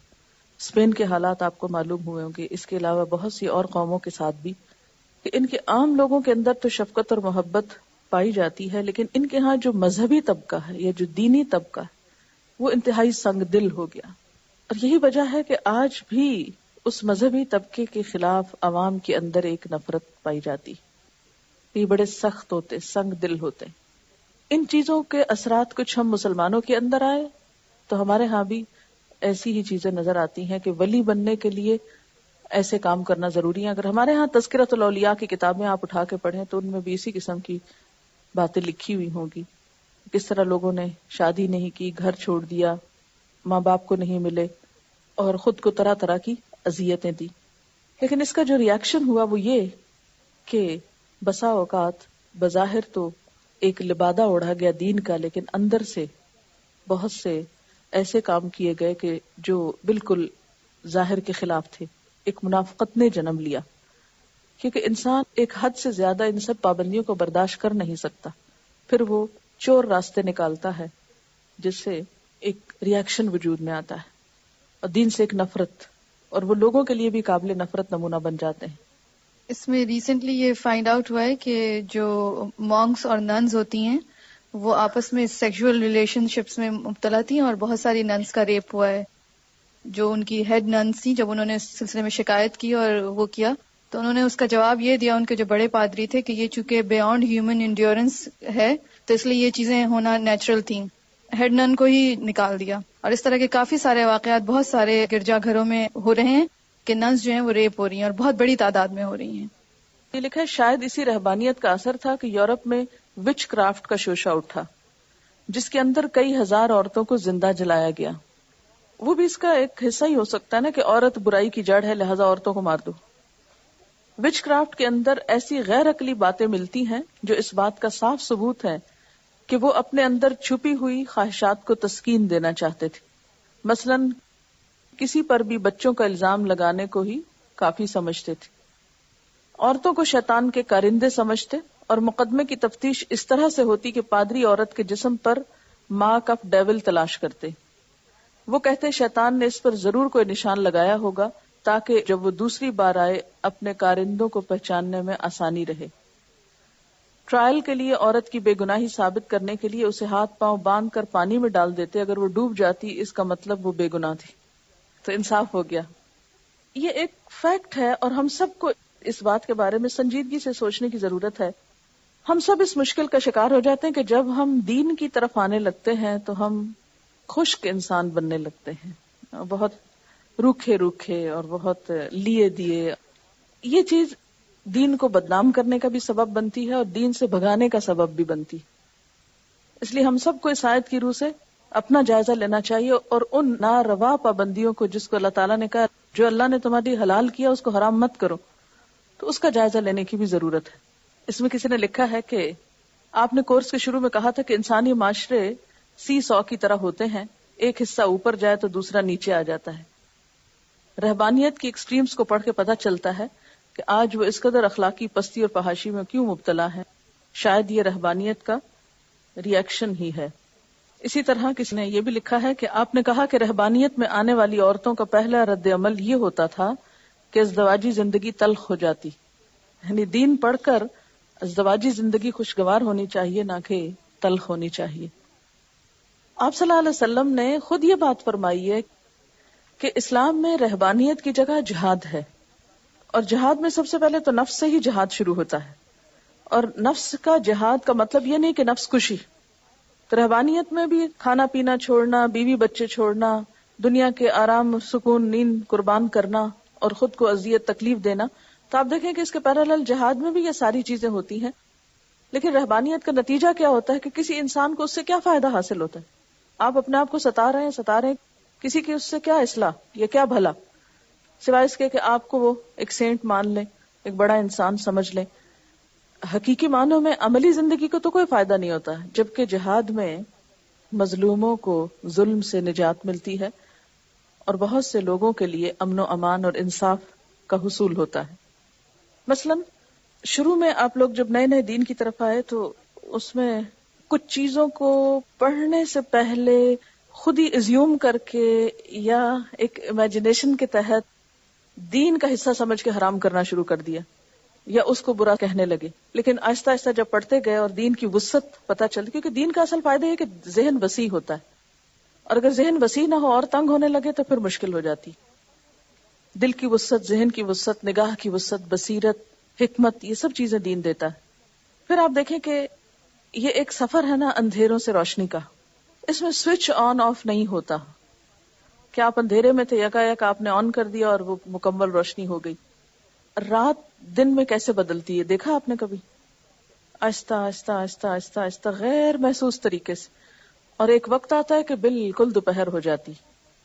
اسپین کے حالات آپ کو معلوم ہوئے ہوں گے. اس کے علاوہ بہت سی اور قوموں کے ساتھ بھی کہ ان کے عام لوگوں کے اندر تو شفقت اور محبت پائی جاتی ہے، لیکن ان کے ہاں جو مذہبی طبقہ ہے یا جو دینی طبقہ ہے وہ انتہائی سنگ دل ہو گیا. اور یہی وجہ ہے کہ آج بھی اس مذہبی طبقے کے خلاف عوام کے اندر ایک نفرت پائی جاتی. یہ بڑے سخت ہوتے، سنگ دل ہوتے. ان چیزوں کے اثرات کچھ ہم مسلمانوں کے اندر آئے تو ہمارے ہاں بھی ایسی ہی چیزیں نظر آتی ہیں کہ ولی بننے کے لیے ایسے کام کرنا ضروری ہے. اگر ہمارے ہاں تذکرۃ الاولیاء کی کتابیں آپ اٹھا کے پڑھیں تو ان میں بھی اسی قسم کی باتیں لکھی ہوئی ہوں گی. کس طرح لوگوں نے شادی نہیں کی، گھر چھوڑ دیا، ماں باپ کو نہیں ملے اور خود کو طرح طرح کی اذیتیں دی. لیکن اس کا جو ریاکشن ہوا وہ یہ کہ بسا اوقات بظاہر تو ایک لبادہ اوڑھا گیا دین کا، لیکن اندر سے بہت سے ایسے کام کیے گئے کہ جو بالکل ظاہر کے خلاف تھے. ایک منافقت نے جنم لیا، کیونکہ انسان ایک حد سے زیادہ ان سب پابندیوں کو برداشت کر نہیں سکتا. پھر وہ چور راستے نکالتا ہے جس سے ایک ریاکشن وجود میں آتا ہے. اور دین سے ایک نفرت، اور وہ لوگوں کے لیے بھی قابل نفرت نمونہ بن جاتے ہیں. اس میں ریسنٹلی یہ فائنڈ آؤٹ ہوا ہے کہ جو مونکس اور ننز ہوتی ہیں وہ آپس میں سیکشول ریلیشن شپس میں مبتلا تھیں، اور بہت ساری ننز کا ریپ ہوا ہے. جو ان کی ہیڈ ننز تھیں، جب انہوں نے اس سلسلے میں شکایت کی اور وہ کیا تو انہوں نے اس کا جواب یہ دیا، ان کے جو بڑے پادری تھے، کہ یہ چونکہ بیانڈ ہیومن انڈیورنس ہے تو اس لیے یہ چیزیں ہونا نیچرل تھیں. ہیڈ نن کو ہی نکال دیا. اور اس طرح کے کافی سارے واقعات بہت سارے گرجا گھروں میں ہو رہے ہیں کہ ننز جو ہیں وہ ریپ ہو رہی ہیں، اور بہت بڑی تعداد میں ہو رہی ہیں. یہ لکھا ہے شاید اسی رہبانیت کا اثر تھا کہ یورپ میں وچ کرافٹ کا شوشہ اٹھا، جس کے اندر کئی ہزار عورتوں کو زندہ جلایا گیا. وہ بھی اس کا ایک حصہ ہی ہو سکتا ہے نا کہ عورت برائی کی جڑ ہے لہذا عورتوں کو مار دو. وچ کرافٹ کے اندر ایسی غیر عقلی باتیں ملتی ہیں جو اس بات کا صاف ثبوت ہے کہ وہ اپنے اندر چھپی ہوئی خواہشات کو تسکین دینا چاہتے تھے. مثلا کسی پر بھی بچوں کا الزام لگانے کو ہی کافی سمجھتے تھے. عورتوں کو شیطان کے کارندے سمجھتے، اور مقدمے کی تفتیش اس طرح سے ہوتی کہ پادری عورت کے جسم پر مارک آف ڈیول تلاش کرتے. وہ کہتے شیطان نے اس پر ضرور کوئی نشان لگایا ہوگا تاکہ جب وہ دوسری بار آئے اپنے کارندوں کو پہچاننے میں آسانی رہے. ٹرائل کے لیے عورت کی بے گناہی ثابت کرنے کے لیے اسے ہاتھ پاؤں باندھ کر پانی میں ڈال دیتے. اگر وہ ڈوب جاتی اس کا مطلب وہ بے گناہ تھی، تو انصاف ہو گیا. یہ ایک فیکٹ ہے اور ہم سب کو اس بات کے بارے میں سنجیدگی سے سوچنے کی ضرورت ہے. ہم سب اس مشکل کا شکار ہو جاتے ہیں کہ جب ہم دین کی طرف آنے لگتے ہیں تو ہم خشک انسان بننے لگتے ہیں، بہت روکھے روکھے اور بہت لیے دیے. یہ چیز دین کو بدنام کرنے کا بھی سبب بنتی ہے اور دین سے بھگانے کا سبب بھی بنتی. اس لیے ہم سب کو اس آیت کی روح سے اپنا جائزہ لینا چاہیے اور ان ناروا پابندیوں کو جس کو اللہ تعالیٰ نے کہا جو اللہ نے تمہاری حلال کیا اس کو حرام مت کرو، تو اس کا جائزہ لینے کی بھی ضرورت ہے. اس میں کسی نے لکھا ہے کہ آپ نے کورس کے شروع میں کہا تھا کہ انسانی معاشرے سی سو کی طرح ہوتے ہیں، ایک حصہ اوپر جائے تو دوسرا نیچے آ جاتا ہے. رہبانیت کی ایکسٹریمز کو پڑھ کے پتہ چلتا ہے کہ آج وہ اس قدر اخلاقی پستی اور فحاشی میں کیوں مبتلا ہے. شاید یہ رہبانیت کا ری ایکشن ہی ہے. اسی طرح کسی نے یہ بھی لکھا ہے کہ آپ نے کہا کہ رہبانیت میں آنے والی عورتوں کا پہلا رد عمل یہ ہوتا تھا کہ ازدواجی زندگی تلخ ہو جاتی. یعنی دین پڑھ کر ازدواجی زندگی خوشگوار ہونی چاہیے، نہ کہ تلخ ہونی چاہیے. آپ صلی اللہ علیہ وسلم نے خود یہ بات فرمائی ہے کہ اسلام میں رہبانیت کی جگہ جہاد ہے، اور جہاد میں سب سے پہلے تو نفس سے ہی جہاد شروع ہوتا ہے. اور نفس کا جہاد کا مطلب یہ نہیں کہ نفس کشی. تو رہبانیت میں بھی کھانا پینا چھوڑنا، بیوی بچے چھوڑنا، دنیا کے آرام سکون نیند قربان کرنا اور خود کو اذیت تکلیف دینا. تو آپ دیکھیں کہ اس کے پیرالل جہاد میں بھی یہ ساری چیزیں ہوتی ہیں. لیکن رہبانیت کا نتیجہ کیا ہوتا ہے کہ کسی انسان کو اس سے کیا فائدہ حاصل ہوتا ہے؟ آپ اپنے آپ کو ستا رہے ہیں، کسی کی اس سے کیا اصلاح یا کیا بھلا، سوائے اس کے کہ آپ کو وہ ایک سینٹ مان لیں، ایک بڑا انسان سمجھ لیں. حقیقی معنوں میں عملی زندگی کو تو کوئی فائدہ نہیں ہوتا، جبکہ جہاد میں مظلوموں کو ظلم سے نجات ملتی ہے اور بہت سے لوگوں کے لیے امن و امان اور انصاف کا حصول ہوتا ہے. مثلا شروع میں آپ لوگ جب نئے نئے دین کی طرف آئے تو اس میں کچھ چیزوں کو پڑھنے سے پہلے خود ہی ازیوم کر کے یا ایک امیجنیشن کے تحت دین کا حصہ سمجھ کے حرام کرنا شروع کر دیا یا اس کو برا کہنے لگے. لیکن آہستہ آہستہ جب پڑھتے گئے اور دین کی وسعت پتہ چلتی، کیونکہ دین کا اصل فائدہ یہ کہ ذہن وسیع ہوتا ہے، اور اگر ذہن وسیع نہ ہو اور تنگ ہونے لگے تو پھر مشکل ہو جاتی. دل کی وسعت، ذہن کی وسعت، نگاہ کی وسعت، بصیرت، حکمت، یہ سب چیزیں دین دیتا ہے. پھر آپ دیکھیں کہ یہ ایک سفر ہے نا اندھیروں سے روشنی کا. اس میں سوئچ آن آف نہیں ہوتا کہ آپ اندھیرے میں تھے یکا آپ نے آن کر دیا اور وہ مکمل روشنی ہو گئی. رات دن میں کیسے بدلتی ہے دیکھا آپ نے کبھی؟ آہستہ آہستہ آہستہ آہستہ آہستہ غیر محسوس طریقے سے، اور ایک وقت آتا ہے کہ بالکل دوپہر ہو جاتی،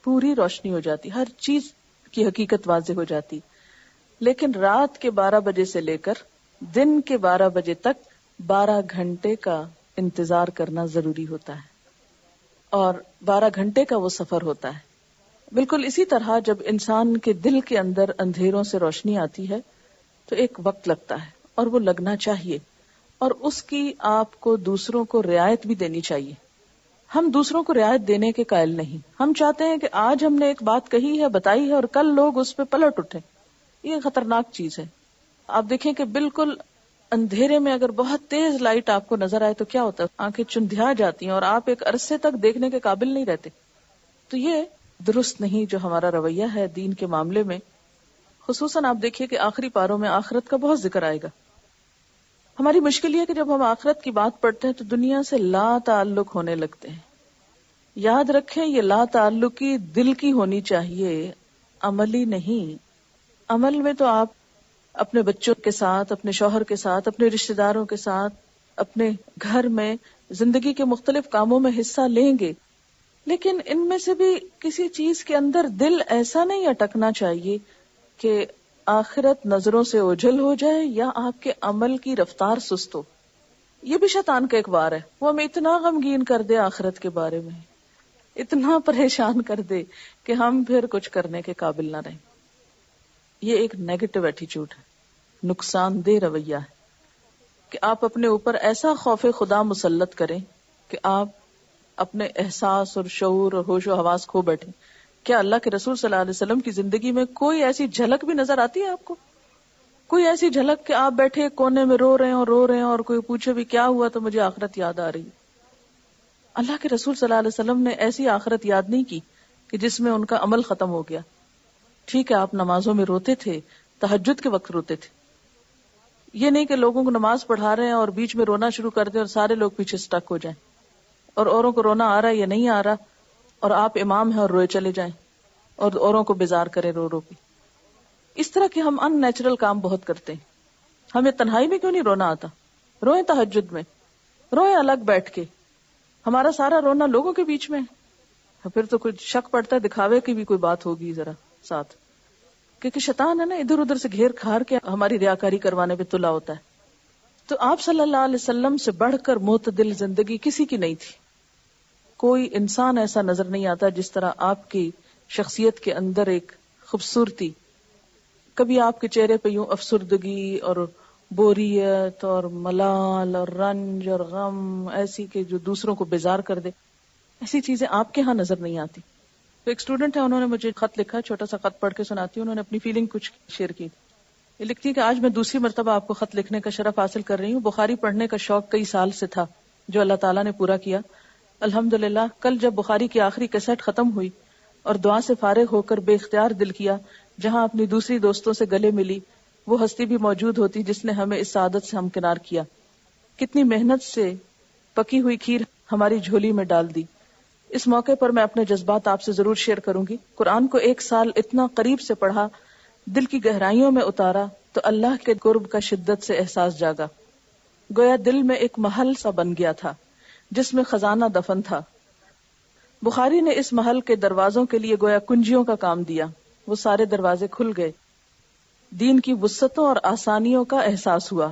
پوری روشنی ہو جاتی، ہر چیز کی حقیقت واضح ہو جاتی. لیکن رات کے 12 بجے سے لے کر دن کے 12 بجے تک 12 گھنٹے کا انتظار کرنا ضروری ہوتا ہے، اور 12 گھنٹے کا وہ سفر ہوتا ہے. بالکل اسی طرح جب انسان کے دل کے اندر اندھیروں سے روشنی آتی ہے تو ایک وقت لگتا ہے، اور وہ لگنا چاہیے، اور اس کی آپ کو دوسروں کو رعایت بھی دینی چاہیے. ہم دوسروں کو رعایت دینے کے قائل نہیں. ہم چاہتے ہیں کہ آج ہم نے ایک بات کہی ہے، بتائی ہے، اور کل لوگ اس پہ پلٹ اٹھیں. یہ خطرناک چیز ہے. آپ دیکھیں کہ بالکل اندھیرے میں اگر بہت تیز لائٹ آپ کو نظر آئے تو کیا ہوتا ہے؟ آنکھیں چندھیا جاتی ہیں اور آپ ایک عرصے تک دیکھنے کے قابل نہیں رہتے. تو یہ درست نہیں جو ہمارا رویہ ہے دین کے معاملے میں. خصوصاً آپ دیکھیے کہ آخری پاروں میں آخرت کا بہت ذکر آئے گا. ہماری مشکل یہ ہے کہ جب ہم آخرت کی بات پڑھتے ہیں تو دنیا سے لا تعلق ہونے لگتے ہیں. یاد رکھیں یہ لا تعلقی دل کی ہونی چاہیے، عملی نہیں. عمل میں تو آپ اپنے بچوں کے ساتھ، اپنے شوہر کے ساتھ، اپنے رشتہ داروں کے ساتھ، اپنے گھر میں زندگی کے مختلف کاموں میں حصہ لیں گے، لیکن ان میں سے بھی کسی چیز کے اندر دل ایسا نہیں اٹکنا چاہیے کہ آخرت نظروں سے اوجھل ہو جائے یا آپ کے عمل کی رفتار سست ہو. یہ بھی شیطان کا ایک وار ہے. وہ ہمیں اتنا غمگین کر دے آخرت کے بارے میں، اتنا پریشان کر دے کہ ہم پھر کچھ کرنے کے قابل نہ رہیں. یہ ایک نیگیٹو ایٹیچیوڈ ہے، نقصان دہ رویہ ہے کہ آپ اپنے اوپر ایسا خوف خدا مسلط کریں کہ آپ اپنے احساس اور شعور اور ہوش و حواس کھو بیٹھیں. کیا اللہ کے رسول صلی اللہ علیہ وسلم کی زندگی میں کوئی ایسی جھلک بھی نظر آتی ہے آپ کو؟ کوئی ایسی جھلک کہ آپ بیٹھے کونے میں رو رہے ہیں اور کوئی پوچھے بھی کیا ہوا تو مجھے آخرت یاد آ رہی. اللہ کے رسول صلی اللہ علیہ وسلم نے ایسی آخرت یاد نہیں کی کہ جس میں ان کا عمل ختم ہو گیا. ٹھیک ہے آپ نمازوں میں روتے تھے، تہجد کے وقت روتے تھے. یہ نہیں کہ لوگوں کو نماز پڑھا رہے ہیں اور بیچ میں رونا شروع کر دیں اور سارے لوگ پیچھے سٹک ہو جائیں، اور اوروں کو رونا آ رہا ہے یا نہیں آ رہا اور آپ امام ہیں اور روئے چلے جائیں اور اوروں کو بیزار کریں رو رو کے. اس طرح کے ہم ان نیچرل کام بہت کرتے ہیں. ہمیں تنہائی میں کیوں نہیں رونا آتا؟ روئیں تہجد میں، روئیں الگ بیٹھ کے. ہمارا سارا رونا لوگوں کے بیچ میں ہے. پھر تو کچھ شک پڑتا ہے دکھاوے کی بھی کوئی بات ہوگی ذرا ساتھ، کیونکہ شیطان ہے نا ادھر ادھر سے گھیر کھار کے ہماری ریاکاری کروانے پہ تلا ہوتا ہے. تو آپ صلی اللہ علیہ وسلم سے بڑھ کر معتدل زندگی کسی کی نہیں تھی. کوئی انسان ایسا نظر نہیں آتا جس طرح آپ کی شخصیت کے اندر ایک خوبصورتی. کبھی آپ کے چہرے پہ یوں افسردگی اور بوریت اور ملال اور رنج اور غم ایسی کہ جو دوسروں کو بیزار کر دے، ایسی چیزیں آپ کے ہاں نظر نہیں آتی. تو ایک اسٹوڈنٹ ہے، انہوں نے مجھے خط لکھا، چھوٹا سا خط پڑھ کے سناتی ہوں. انہوں نے اپنی فیلنگ کچھ شیئر کی. یہ لکھتی ہے کہ آج میں دوسری مرتبہ آپ کو خط لکھنے کا شرف حاصل کر رہی ہوں. بخاری پڑھنے کا شوق کئی سال سے تھا جو اللہ تعالیٰ نے پورا کیا الحمدللہ. کل جب بخاری کی آخری کیسٹ ختم ہوئی اور دعا سے فارغ ہو کر بے اختیار دل کیا جہاں اپنی دوسری دوستوں سے گلے ملی، وہ ہستی بھی موجود ہوتی جس نے ہمیں اس سعادت سے ہمکنار کیا. کتنی محنت سے پکی ہوئی کھیر ہماری جھولی میں ڈال دی. اس موقع پر میں اپنے جذبات آپ سے ضرور شیئر کروں گی. قرآن کو 1 سال اتنا قریب سے پڑھا، دل کی گہرائیوں میں اتارا تو اللہ کے قرب کا شدت سے احساس جاگا. گویا دل میں ایک محل سا بن گیا تھا جس میں خزانہ دفن تھا. بخاری نے اس محل کے دروازوں کے لیے گویا کنجیوں کا کام دیا. وہ سارے دروازے کھل گئے. دین کی وسعتوں اور آسانیوں کا احساس ہوا.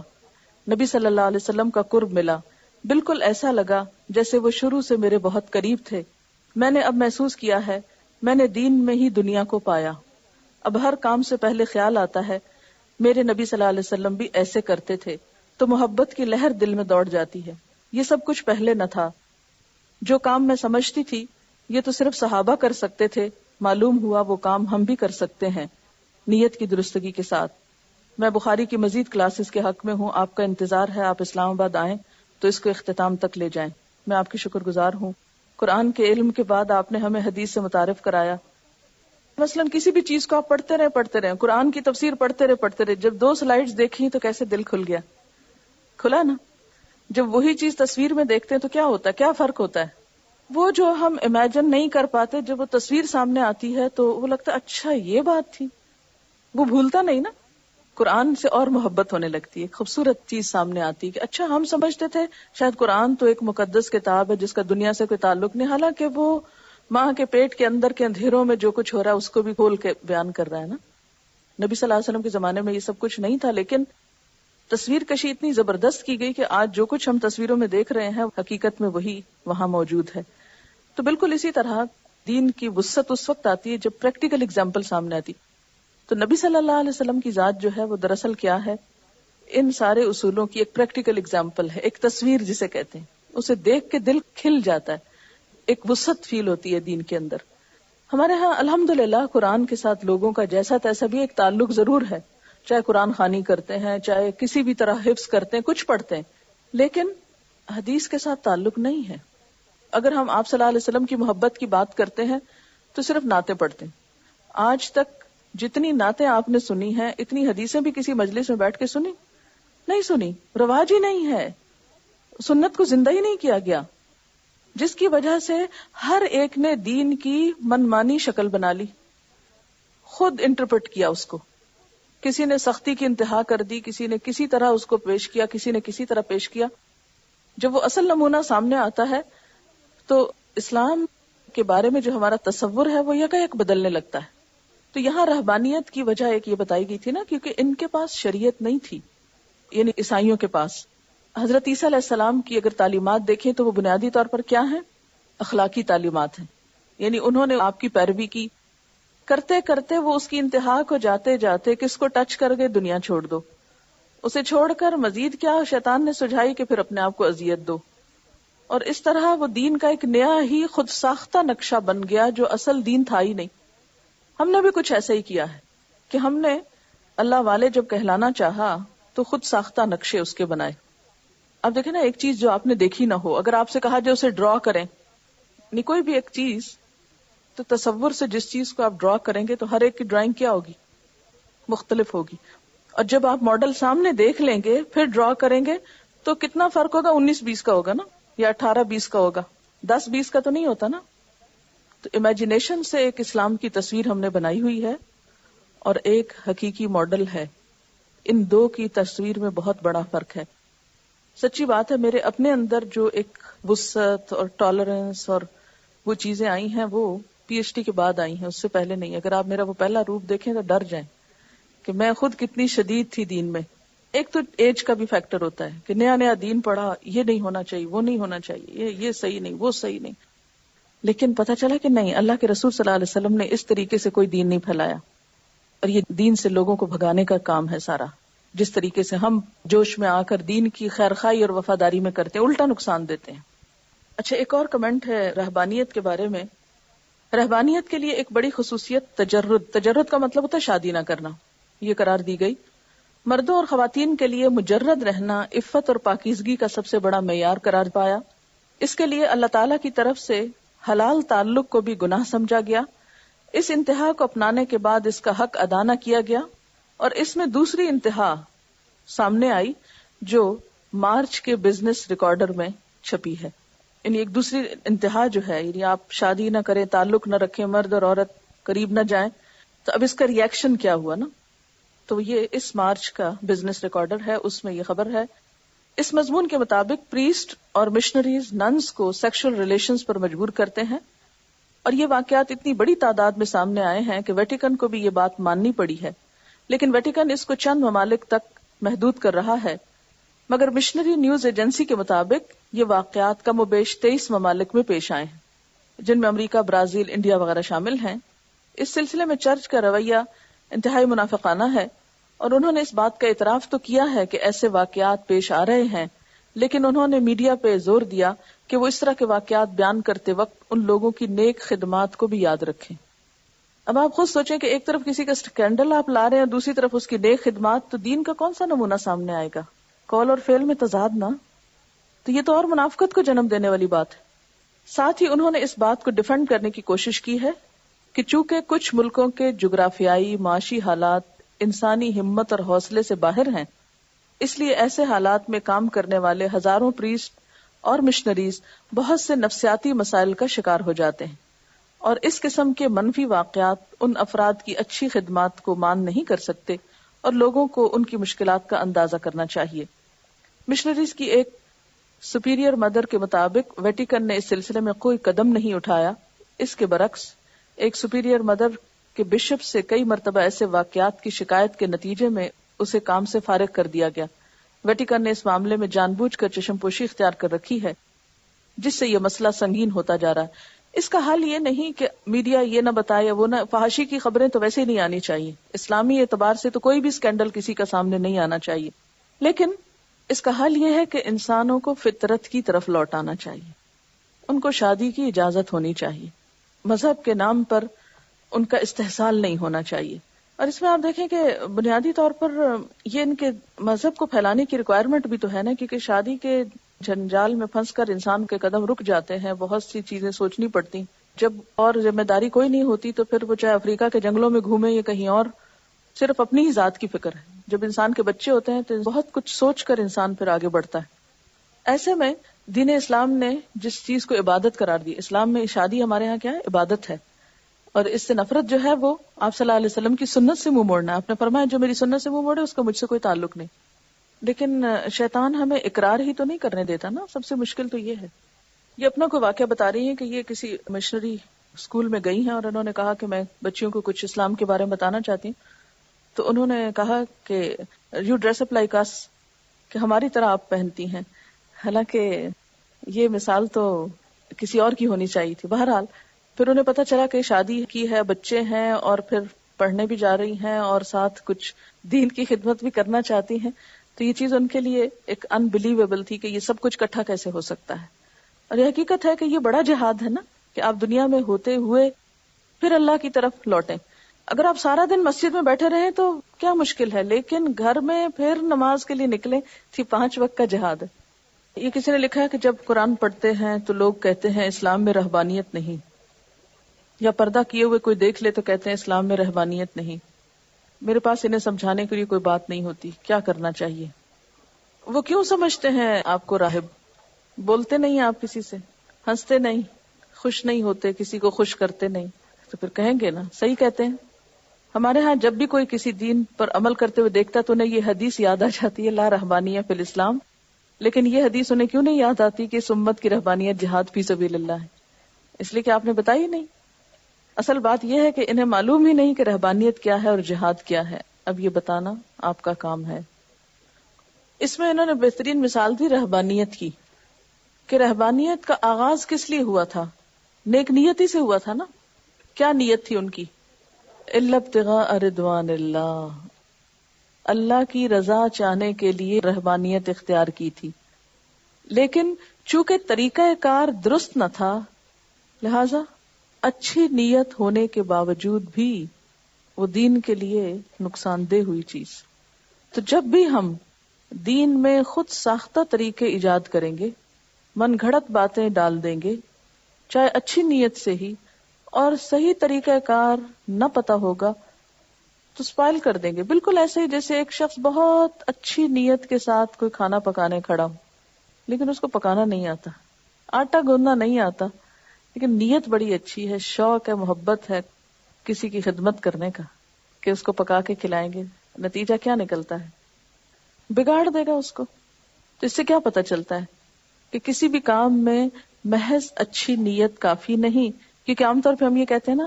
نبی صلی اللہ علیہ وسلم کا قرب ملا. بالکل ایسا لگا جیسے وہ شروع سے میرے بہت قریب تھے. میں نے اب محسوس کیا ہے میں نے دین میں ہی دنیا کو پایا. اب ہر کام سے پہلے خیال آتا ہے میرے نبی صلی اللہ علیہ وسلم بھی ایسے کرتے تھے، تو محبت کی لہر دل میں دوڑ جاتی ہے. یہ سب کچھ پہلے نہ تھا. جو کام میں سمجھتی تھی یہ تو صرف صحابہ کر سکتے تھے، معلوم ہوا وہ کام ہم بھی کر سکتے ہیں نیت کی درستگی کے ساتھ. میں بخاری کی مزید کلاسز کے حق میں ہوں. آپ کا انتظار ہے آپ اسلام آباد آئیں تو اس کو اختتام تک لے جائیں. میں آپ کی شکر گزار ہوں. قرآن کے علم کے بعد آپ نے ہمیں حدیث سے متعارف کرایا. مثلا کسی بھی چیز کو آپ پڑھتے رہے، قرآن کی تفسیر پڑھتے رہے. جب 2 سلائیڈز دیکھی تو کیسے دل کھل گیا؟ کھلا نا. جب وہی چیز تصویر میں دیکھتے ہیں تو کیا ہوتا ہے؟ کیا فرق ہوتا ہے؟ وہ جو ہم امیجن نہیں کر پاتے جب وہ تصویر سامنے آتی ہے تو وہ لگتا ہے اچھا یہ بات تھی. وہ بھولتا نہیں نا. قرآن سے اور محبت ہونے لگتی ہے. خوبصورت چیز سامنے آتی ہے کہ اچھا ہم سمجھتے تھے شاید قرآن تو ایک مقدس کتاب ہے جس کا دنیا سے کوئی تعلق نہیں، حالانکہ وہ ماں کے پیٹ کے اندر کے اندھیروں میں جو کچھ ہو رہا ہے اس کو بھی کھول کے بیان کر رہا ہے نا. نبی صلی اللہ علیہ وسلم کے زمانے میں یہ سب کچھ نہیں تھا، لیکن تصویر کشی اتنی زبردست کی گئی کہ آج جو کچھ ہم تصویروں میں دیکھ رہے ہیں حقیقت میں وہی وہاں موجود ہے. تو بالکل اسی طرح دین کی وسعت اس وقت آتی ہے جب پریکٹیکل اگزامپل سامنے آتی. تو نبی صلی اللہ علیہ وسلم کی ذات جو ہے وہ دراصل کیا ہے؟ ان سارے اصولوں کی ایک پریکٹیکل اگزامپل ہے، ایک تصویر جسے کہتے ہیں. اسے دیکھ کے دل کھل جاتا ہے. ایک وسعت فیل ہوتی ہے دین کے اندر. ہمارے ہاں الحمدللہ قرآن کے ساتھ لوگوں کا جیسا تیسا بھی ایک تعلق ضرور ہے، چاہے قرآن خوانی کرتے ہیں، چاہے کسی بھی طرح حفظ کرتے ہیں، کچھ پڑھتے ہیں، لیکن حدیث کے ساتھ تعلق نہیں ہے. اگر ہم آپ صلی اللہ علیہ وسلم کی محبت کی بات کرتے ہیں تو صرف نعتیں پڑھتے ہیں. آج تک جتنی نعتیں آپ نے سنی ہیں اتنی حدیثیں بھی کسی مجلس میں بیٹھ کے سنی نہیں سنی. رواج ہی نہیں ہے، سنت کو زندہ ہی نہیں کیا گیا، جس کی وجہ سے ہر ایک نے دین کی منمانی شکل بنا لی، خود انٹرپریٹ کیا اس کو. کسی نے سختی کی انتہا کر دی، کسی نے کسی طرح اس کو پیش کیا، کسی نے کسی طرح پیش کیا. جب وہ اصل نمونہ سامنے آتا ہے تو اسلام کے بارے میں جو ہمارا تصور ہے وہ یکایک بدلنے لگتا ہے. تو یہاں رہبانیت کی وجہ ایک یہ بتائی گئی تھی نا، کیونکہ ان کے پاس شریعت نہیں تھی، یعنی عیسائیوں کے پاس. حضرت عیسیٰ علیہ السلام کی اگر تعلیمات دیکھیں تو وہ بنیادی طور پر کیا ہیں؟ اخلاقی تعلیمات ہیں. یعنی انہوں نے آپ کی پیروی کی، کرتے کرتے وہ اس کی انتہا کو جاتے جاتے کس کو ٹچ کر گئے؟ دنیا چھوڑ دو. اسے چھوڑ کر مزید کیا شیطان نے سجھائی کہ پھر اپنے آپ کو اذیت دو. اور اس طرح وہ دین کا ایک نیا ہی خود ساختہ نقشہ بن گیا جو اصل دین تھا ہی نہیں. ہم نے بھی کچھ ایسا ہی کیا ہے کہ ہم نے اللہ والے جب کہلانا چاہا تو خود ساختہ نقشے اس کے بنائے. اب دیکھیں نا، ایک چیز جو آپ نے دیکھی نہ ہو، اگر آپ سے کہا جو اسے ڈرا کریں، نہیں کوئی بھی ایک چیز، تو تصور سے جس چیز کو آپ ڈرا کریں گے تو ہر ایک کی ڈرائنگ کیا ہوگی؟ مختلف ہوگی. اور جب آپ ماڈل سامنے دیکھ لیں گے پھر ڈرا کریں گے تو کتنا فرق ہوگا؟ 19-20 کا ہوگا نا، یا 18-20 کا ہوگا، 10-20 کا تو نہیں ہوتا نا. تو امیجنیشن سے ایک اسلام کی تصویر ہم نے بنائی ہوئی ہے اور ایک حقیقی ماڈل ہے. ان دو کی تصویر میں بہت بڑا فرق ہے. سچی بات ہے، میرے اپنے اندر جو ایک وسعت اور ٹالرنس اور وہ چیزیں آئی ہیں وہ پی ایچ ڈی کے بعد آئی ہیں، اس سے پہلے نہیں. اگر آپ میرا وہ پہلا روپ دیکھیں تو ڈر جائیں کہ میں خود کتنی شدید تھی دین میں. ایک تو ایج کا بھی فیکٹر ہوتا ہے کہ نیا نیا دین پڑھا، یہ نہیں ہونا چاہیے، وہ نہیں ہونا چاہیے، یہ صحیح نہیں، وہ صحیح نہیں. لیکن پتہ چلا کہ نہیں، اللہ کے رسول صلی اللہ علیہ وسلم نے اس طریقے سے کوئی دین نہیں پھیلایا، اور یہ دین سے لوگوں کو بھگانے کا کام ہے سارا. جس طریقے سے ہم جوش میں آ کر دین کی خیرخواہی اور وفاداری میں کرتے ہیں، الٹا نقصان دیتے ہیں. اچھا، ایک اور کمنٹ ہے رہبانیت کے بارے میں. رہبانیت کے لیے ایک بڑی خصوصیت تجرد کا مطلب ہوتا ہے شادی نہ کرنا، یہ قرار دی گئی. مردوں اور خواتین کے لیے مجرد رہنا عفت اور پاکیزگی کا سب سے بڑا معیار قرار پایا. اس کے لیے اللہ تعالیٰ کی طرف سے حلال تعلق کو بھی گناہ سمجھا گیا. اس انتہا کو اپنانے کے بعد اس کا حق ادا نہ کیا گیا، اور اس میں دوسری انتہا سامنے آئی جو مارچ کے بزنس ریکارڈر میں چھپی ہے. یعنی ایک دوسری انتہا جو ہے، یعنی آپ شادی نہ کریں، تعلق نہ رکھیں، مرد اور عورت قریب نہ جائیں، تو اب اس کا ریئیکشن کیا ہوا نا. تو یہ اس مارچ کا بزنس ریکارڈر ہے، اس میں یہ خبر ہے. اس مضمون کے مطابق پریسٹ اور مشنریز ننس کو سیکشل ریلیشنز پر مجبور کرتے ہیں، اور یہ واقعات اتنی بڑی تعداد میں سامنے آئے ہیں کہ ویٹیکن کو بھی یہ بات ماننی پڑی ہے. لیکن ویٹیکن اس کو چند ممالک تک محدود کر رہا ہے، مگر مشنری نیوز ایجنسی کے مطابق یہ واقعات کم و بیش 23 ممالک میں پیش آئے ہیں، جن میں امریکہ، برازیل، انڈیا وغیرہ شامل ہیں. اس سلسلے میں چرچ کا رویہ انتہائی منافقانہ ہے، اور انہوں نے اس بات کا اعتراف تو کیا ہے کہ ایسے واقعات پیش آ رہے ہیں، لیکن انہوں نے میڈیا پہ زور دیا کہ وہ اس طرح کے واقعات بیان کرتے وقت ان لوگوں کی نیک خدمات کو بھی یاد رکھیں. اب آپ خود سوچیں کہ ایک طرف کسی کا سکینڈل آپ لا رہے ہیں، دوسری طرف اس کی نیک خدمات، تو دین کا کون سا نمونہ سامنے آئے گا؟ قول اور فعل میں تضاد نا. تو یہ تو اور منافقت کو جنم دینے والی بات ہے. ساتھ ہی انہوں نے اس بات کو ڈیفینڈ کرنے کی کوشش کی ہے کہ چونکہ کچھ ملکوں کے جغرافیائی معاشی حالات انسانی ہمت اور حوصلے سے باہر ہیں، اس لیے ایسے حالات میں کام کرنے والے ہزاروں پریسٹ اور مشنریز بہت سے نفسیاتی مسائل کا شکار ہو جاتے ہیں، اور اس قسم کے منفی واقعات ان افراد کی اچھی خدمات کو مان نہیں کر سکتے، اور لوگوں کو ان کی مشکلات کا اندازہ کرنا چاہیے. مشنریز کی ایک سپیریئر مدر کے مطابق ویٹیکن نے اس سلسلے میں کوئی قدم نہیں اٹھایا. اس کے برعکس ایک سپیریئر مدر کے بشپ سے کئی مرتبہ ایسے واقعات کی شکایت کے نتیجے میں اسے کام سے فارغ کر دیا گیا. ویٹیکن نے اس معاملے میں جان بوجھ کر چشم پوشی اختیار کر رکھی ہے، جس سے یہ مسئلہ سنگین ہوتا جا رہا ہے. اس کا حل یہ نہیں کہ میڈیا یہ نہ بتائے، وہ نہ، فحاشی کی خبریں تو ویسے ہی نہیں آنی چاہیے. اسلامی اعتبار سے تو کوئی بھی سکینڈل کسی کا سامنے نہیں آنا چاہیے، لیکن اس کا حل یہ ہے کہ انسانوں کو فطرت کی طرف لوٹانا چاہیے. ان کو شادی کی اجازت ہونی چاہیے، مذہب کے نام پر ان کا استحصال نہیں ہونا چاہیے. اور اس میں آپ دیکھیں کہ بنیادی طور پر یہ ان کے مذہب کو پھیلانے کی ریکوائرمنٹ بھی تو ہے نا، کیونکہ شادی کے جنجال میں پھنس کر انسان کے قدم رک جاتے ہیں، بہت سی چیزیں سوچنی پڑتی. جب اور ذمہ داری کوئی نہیں ہوتی تو پھر وہ چاہے افریقہ کے جنگلوں میں گھومے یا کہیں اور، صرف اپنی ہی ذات کی فکر ہے. جب انسان کے بچے ہوتے ہیں تو بہت کچھ سوچ کر انسان پھر آگے بڑھتا ہے. ایسے میں دین اسلام نے جس چیز کو عبادت قرار دی، اسلام میں شادی ہمارے ہاں کیا ہے؟ عبادت ہے. اور اس سے نفرت جو ہے وہ آپ صلی اللہ علیہ وسلم کی سنت سے منہ موڑنا ہے. آپ نے فرمایا جو میری سنت سے منہ موڑے اس کا مجھ سے کوئی تعلق نہیں. لیکن شیطان ہمیں اقرار ہی تو نہیں کرنے دیتا نا، سب سے مشکل تو یہ ہے. یہ اپنا کوئی واقعہ بتا رہی ہیں کہ یہ کسی مشنری اسکول میں گئی ہیں اور انہوں نے کہا کہ میں بچیوں کو کچھ اسلام کے بارے میں بتانا چاہتی ہوں. تو انہوں نے کہا کہ یو ڈریس اپ لائک اس، کہ ہماری طرح آپ پہنتی ہیں. حالانکہ یہ مثال تو کسی اور کی ہونی چاہیے تھی. بہرحال پھر انہیں پتہ چلا کہ شادی کی ہے، بچے ہیں، اور پھر پڑھنے بھی جا رہی ہیں اور ساتھ کچھ دین کی خدمت بھی کرنا چاہتی ہیں. تو یہ چیز ان کے لیے ایک انبلیویبل تھی کہ یہ سب کچھ اکٹھا کیسے ہو سکتا ہے. اور یہ حقیقت ہے کہ یہ بڑا جہاد ہے نا، کہ آپ دنیا میں ہوتے ہوئے پھر اللہ کی طرف لوٹیں. اگر آپ سارا دن مسجد میں بیٹھے رہیں تو کیا مشکل ہے، لیکن گھر میں پھر نماز کے لیے نکلیں تھی 5 وقت کا جہاد ہے. یہ کسی نے لکھا ہے کہ جب قرآن پڑھتے ہیں تو لوگ کہتے ہیں اسلام میں رہبانیت نہیں، یا پردہ کیے ہوئے کوئی دیکھ لے تو کہتے ہیں اسلام میں رہبانیت نہیں. میرے پاس انہیں سمجھانے کے لیے کوئی بات نہیں ہوتی، کیا کرنا چاہیے؟ وہ کیوں سمجھتے ہیں آپ کو راہب؟ بولتے نہیں آپ کسی سے، ہنستے نہیں، خوش نہیں ہوتے، کسی کو خوش کرتے نہیں، تو پھر کہیں گے نا صحیح کہتے ہیں. ہمارے ہاں جب بھی کوئی کسی دین پر عمل کرتے ہوئے دیکھتا تو انہیں یہ حدیث یاد آ جاتی ہے، لا رہبانیہ فی الاسلام. لیکن یہ حدیث انہیں کیوں نہیں یاد آتی کہ اس امت کی رہبانیت جہاد فی سبیل اللہ ہے؟ اس لیے کہ آپ نے بتائی نہیں. اصل بات یہ ہے کہ انہیں معلوم ہی نہیں کہ رہبانیت کیا ہے اور جہاد کیا ہے. اب یہ بتانا آپ کا کام ہے. اس میں انہوں نے بہترین مثال دی رہبانیت کی، کہ رہبانیت کا آغاز کس لیے ہوا تھا؟ نیک نیتی سے ہوا تھا نا. کیا نیت تھی ان کی؟ الا ابتغاء رضوان اللہ، اللہ کی رضا چاہنے کے لیے رہبانیت اختیار کی تھی. لیکن چونکہ طریقہ کار درست نہ تھا، لہذا اچھی نیت ہونے کے باوجود بھی وہ دین کے لیے نقصان دہ ہوئی چیز. تو جب بھی ہم دین میں خود ساختہ طریقے ایجاد کریں گے، من گھڑت باتیں ڈال دیں گے، چاہے اچھی نیت سے ہی، اور صحیح طریقہ کار نہ پتا ہوگا تو سپائل کر دیں گے. بالکل ایسے ہی جیسے ایک شخص بہت اچھی نیت کے ساتھ کوئی کھانا پکانے کھڑا ہو، لیکن اس کو پکانا نہیں آتا، آٹا گوندنا نہیں آتا، لیکن نیت بڑی اچھی ہے، شوق ہے، محبت ہے کسی کی خدمت کرنے کا، کہ اس کو پکا کے کھلائیں گے. نتیجہ کیا نکلتا ہے؟ بگاڑ دے گا اس کو. تو اس سے کیا پتا چلتا ہے کہ کسی بھی کام میں محض اچھی نیت کافی نہیں. کیونکہ عام طور پہ ہم یہ کہتے ہیں نا،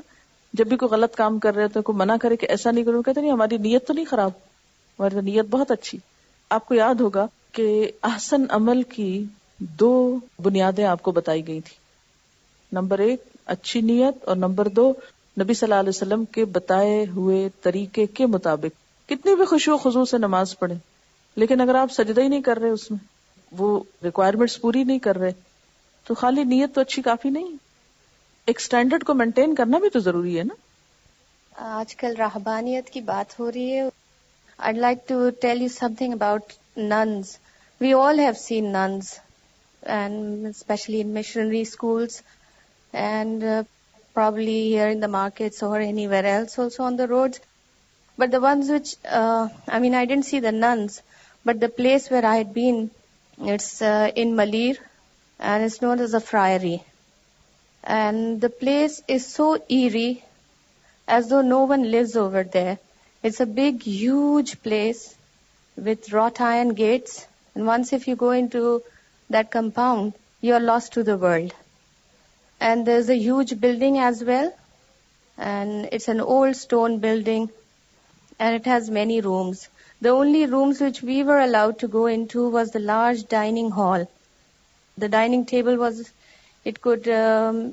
جب بھی کوئی غلط کام کر رہے تو کوئی منع کرے کہ ایسا نہیں کرو، کہتے نہیں ہماری نیت تو نہیں خراب، ہماری تو نیت بہت اچھی. آپ کو یاد ہوگا کہ احسن عمل کی 2 بنیادیں آپ کو بتائی گئی تھی. نمبر 1 اچھی نیت، اور نمبر 2 نبی صلی اللہ علیہ وسلم کے بتائے ہوئے طریقے کے مطابق. کتنی بھی خشوع و خضوع سے نماز پڑھیں، لیکن اگر آپ سجدہ ہی نہیں کر رہے، اس میں وہ ریکوائرمنٹس پوری نہیں کر رہے، تو خالی نیت تو اچھی کافی نہیں. ایک سٹینڈرڈ کو مینٹین کرنا بھی تو ضروری ہے نا. آج کل رہبانیت کی بات ہو رہی ہے. I'd like to tell you something about nuns. We all have seen nuns, and especially in missionary schools, and probably here in the markets or anywhere else also on the roads. But the ones which, I didn't see the nuns, but the place where I had been, it's in Malir, and it's known as a friary. And the place is so eerie, as though no one lives over there. It's a big, huge place with wrought iron gates, and once if you go into that compound, you're lost to the world. And there's a huge building as well, and it's an old stone building, and it has many rooms. The only rooms which we were allowed to go into was the large dining hall. The dining table it could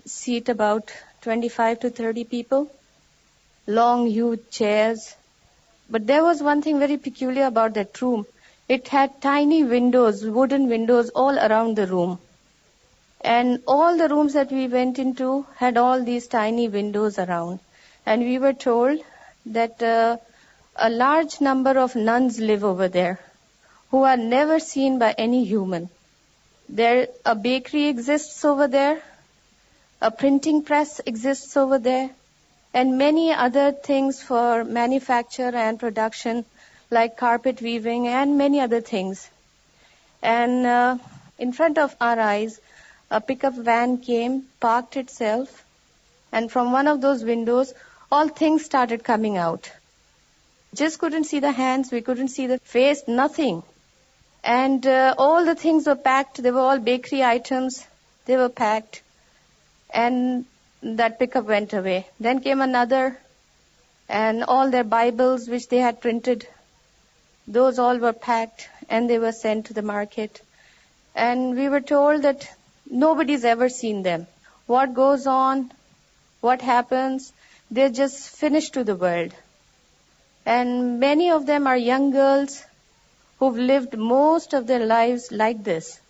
seat about 25 to 30 people. Long, huge chairs. But there was one thing very peculiar about that room. It had tiny windows, wooden windows all around the room. And all the rooms that we went into had all these tiny windows around. And we were told that a large number of nuns live over there who are never seen by any human. There, a bakery exists over there, a printing press exists over there, and many other things for manufacture and production, like carpet weaving and many other things. And in front of our eyes, a pickup van came, parked itself, and from one of those windows, all things started coming out. Just couldn't see the hands, we couldn't see the face, nothing. And all the things were packed. They were all bakery items. They were packed. And that pickup went away. Then came another, and all their Bibles which they had printed, those all were packed and they were sent to the market. And we were told that nobody's ever seen them. What goes on, what happens, they're just finished to the world. And many of them are young girls who've lived most of their lives like this.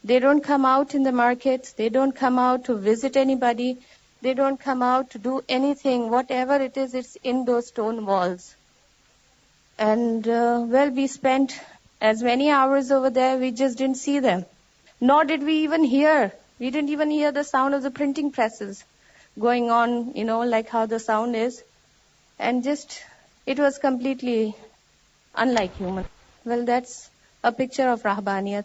They don't come out in the markets. They don't come out to visit anybody. They don't come out to do anything. Whatever it is, it's in those stone walls. And, we spent as many hours over there, we just didn't see them. Nor did we even hear. We didn't even hear the sound of the printing presses going on, like how the sound is. And just, it was completely unlike human. Well, that's a picture of rahbaniyat.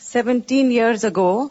17 years ago,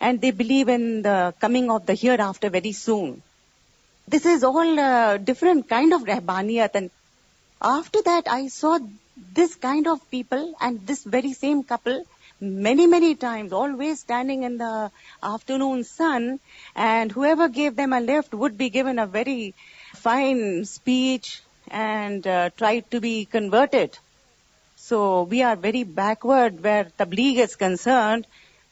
and they believe in the coming of the hereafter very soon. This is all different kind of rahbaniyat. And after that I saw this kind of people and this very same couple many times, always standing in the afternoon sun, and whoever gave them a lift would be given a very fine speech and tried to be converted. So we are very backward where tabligh is concerned.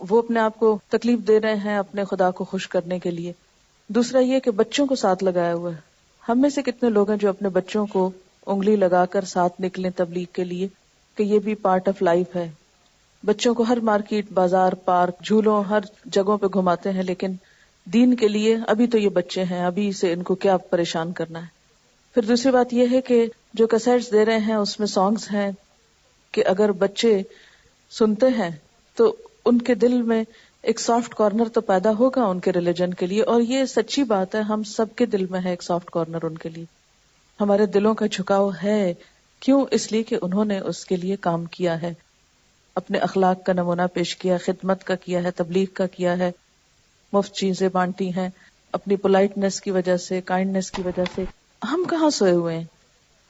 وہ اپنے آپ کو تکلیف دے رہے ہیں اپنے خدا کو خوش کرنے کے لیے. دوسرا یہ کہ بچوں کو ساتھ لگایا ہوا ہے. ہم میں سے کتنے لوگ ہیں جو اپنے بچوں کو انگلی لگا کر ساتھ نکلیں تبلیغ کے لیے کہ یہ بھی پارٹ آف لائف ہے. بچوں کو ہر مارکیٹ، بازار، پارک، جھولوں، ہر جگہوں پہ گھماتے ہیں، لیکن دین کے لیے ابھی تو یہ بچے ہیں، ابھی سے ان کو کیا پریشان کرنا ہے. پھر دوسری بات یہ ہے کہ جو کیسٹس دے رہے ہیں اس میں سانگز ہیں کہ اگر بچے سنتے ہیں تو ان کے دل میں ایک سافٹ کارنر تو پیدا ہوگا ان کے ریلیجن کے لیے. اور یہ سچی بات ہے، ہم سب کے دل میں ہے ایک سافٹ کارنر ان کے لیے. ہمارے دلوں کا جھکاؤ ہے. کیوں؟ اس لیے کہ انہوں نے اس کے لیے کام کیا ہے، اپنے اخلاق کا نمونہ پیش کیا، خدمت کا کیا ہے، تبلیغ کا کیا ہے، مفت چیزیں بانٹی ہیں اپنی پولائٹنس کی وجہ سے، کائنڈنس کی وجہ سے. ہم کہاں سوئے ہوئے ہیں؟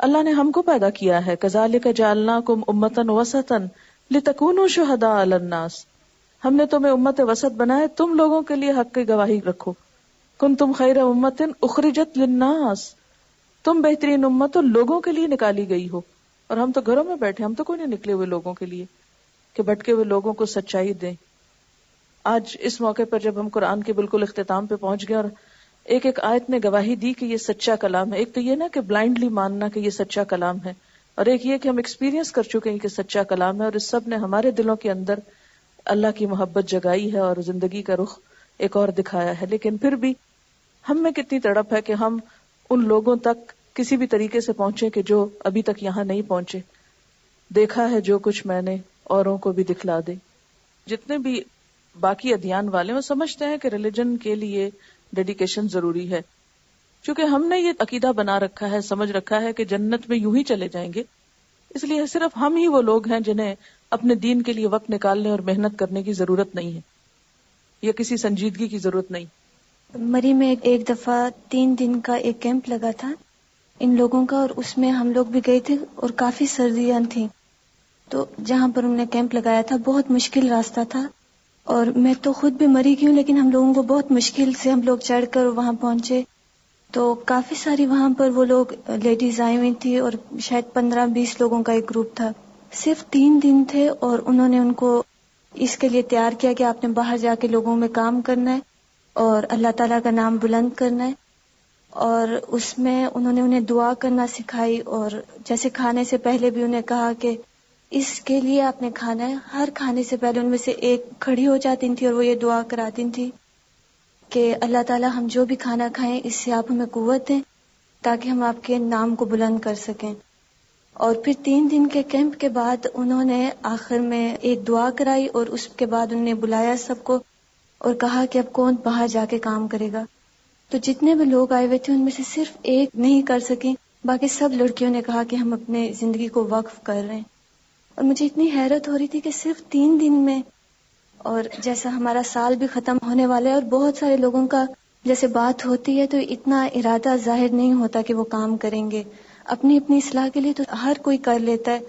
اللہ نے ہم کو پیدا کیا ہے. کذالک جعلناکم امۃ وسطا لتکونوا شہداء علی الناس. ہم نے تمہیں امت وسط بنایا تم لوگوں کے لیے حق کی گواہی رکھو. کنتم خیر امۃ اخرجت للناس. تم بہترین امت ہو، لوگوں کے لیے نکالی گئی ہو. اور ہم تو گھروں میں بیٹھے، ہم تو کوئی نہیں نکلے ہوئے لوگوں کے لیے کہ بھٹکے ہوئے لوگوں کو سچائی دیں. آج اس موقع پر جب ہم قرآن کے بالکل اختتام پہ پہنچ گئے اور ایک ایک آیت نے گواہی دی کہ یہ سچا کلام ہے. ایک تو یہ نا کہ بلائنڈلی ماننا کہ یہ سچا کلام ہے، اور ایک یہ کہ ہم ایکسپیرینس کر چکے ہیں کہ سچا کلام ہے، اور اس سب نے ہمارے دلوں کے اندر اللہ کی محبت جگائی ہے اور زندگی کا رخ ایک اور دکھایا ہے. لیکن پھر بھی ہم میں کتنی تڑپ ہے کہ ہم ان لوگوں تک کسی بھی طریقے سے پہنچے کہ جو ابھی تک یہاں نہیں پہنچے. دیکھا ہے جو کچھ میں نے، اوروں کو بھی دکھلا دے. جتنے بھی باقی ادیان والے وہ سمجھتے ہیں کہ ریلیجن کے لیے ڈیڈیکیشن ضروری ہے. چونکہ ہم نے یہ عقیدہ بنا رکھا ہے، سمجھ رکھا ہے کہ جنت میں یوں ہی چلے جائیں گے، اس لیے صرف ہم ہی وہ لوگ ہیں جنہیں اپنے دین کے لیے وقت نکالنے اور محنت کرنے کی ضرورت نہیں ہے، یا کسی سنجیدگی کی ضرورت نہیں. مری میں ایک دفعہ 3 دن کا ایک کیمپ لگا تھا ان لوگوں کا، اور اس میں ہم لوگ بھی گئے تھے اور کافی سردیاں تھیں. تو جہاں پر انہوں نے کیمپ لگایا تھا بہت مشکل راستہ تھا، اور میں تو خود بھی مری گئی ہوں، لیکن ہم لوگوں کو بہت مشکل سے ہم لوگ چڑھ کر وہاں پہنچے. تو کافی ساری وہاں پر وہ لوگ لیڈیز آئی ہوئی تھی، اور شاید 15-20 لوگوں کا ایک گروپ تھا. صرف 3 دن تھے اور انہوں نے ان کو اس کے لیے تیار کیا کہ آپ نے باہر جا کے لوگوں میں کام کرنا ہے اور اللہ تعالیٰ کا نام بلند کرنا ہے. اور اس میں انہوں نے انہیں دعا کرنا سکھائی، اور جیسے کھانے سے پہلے بھی انہیں کہا کہ اس کے لیے آپ نے کھانا ہے. ہر کھانے سے پہلے ان میں سے ایک کھڑی ہو جاتی تھی اور وہ یہ دعا کراتی تھی کہ اللہ تعالیٰ ہم جو بھی کھانا کھائیں اس سے آپ ہمیں قوت دیں تاکہ ہم آپ کے نام کو بلند کر سکیں. اور پھر 3 دن کے کیمپ کے بعد انہوں نے آخر میں ایک دعا کرائی، اور اس کے بعد انہوں نے بلایا سب کو اور کہا کہ اب کون باہر جا کے کام کرے گا. تو جتنے بھی لوگ آئے ہوئے تھے ان میں سے صرف ایک نہیں کر سکیں، باقی سب لڑکیوں نے کہا کہ ہم اپنے زندگی کو وقف کر رہے ہیں. اور مجھے اتنی حیرت ہو رہی تھی کہ صرف 3 دن میں، اور جیسا ہمارا سال بھی ختم ہونے والا ہے اور بہت سارے لوگوں کا جیسے بات ہوتی ہے تو اتنا ارادہ ظاہر نہیں ہوتا کہ وہ کام کریں گے. اپنی اپنی اصلاح کے لیے تو ہر کوئی کر لیتا ہے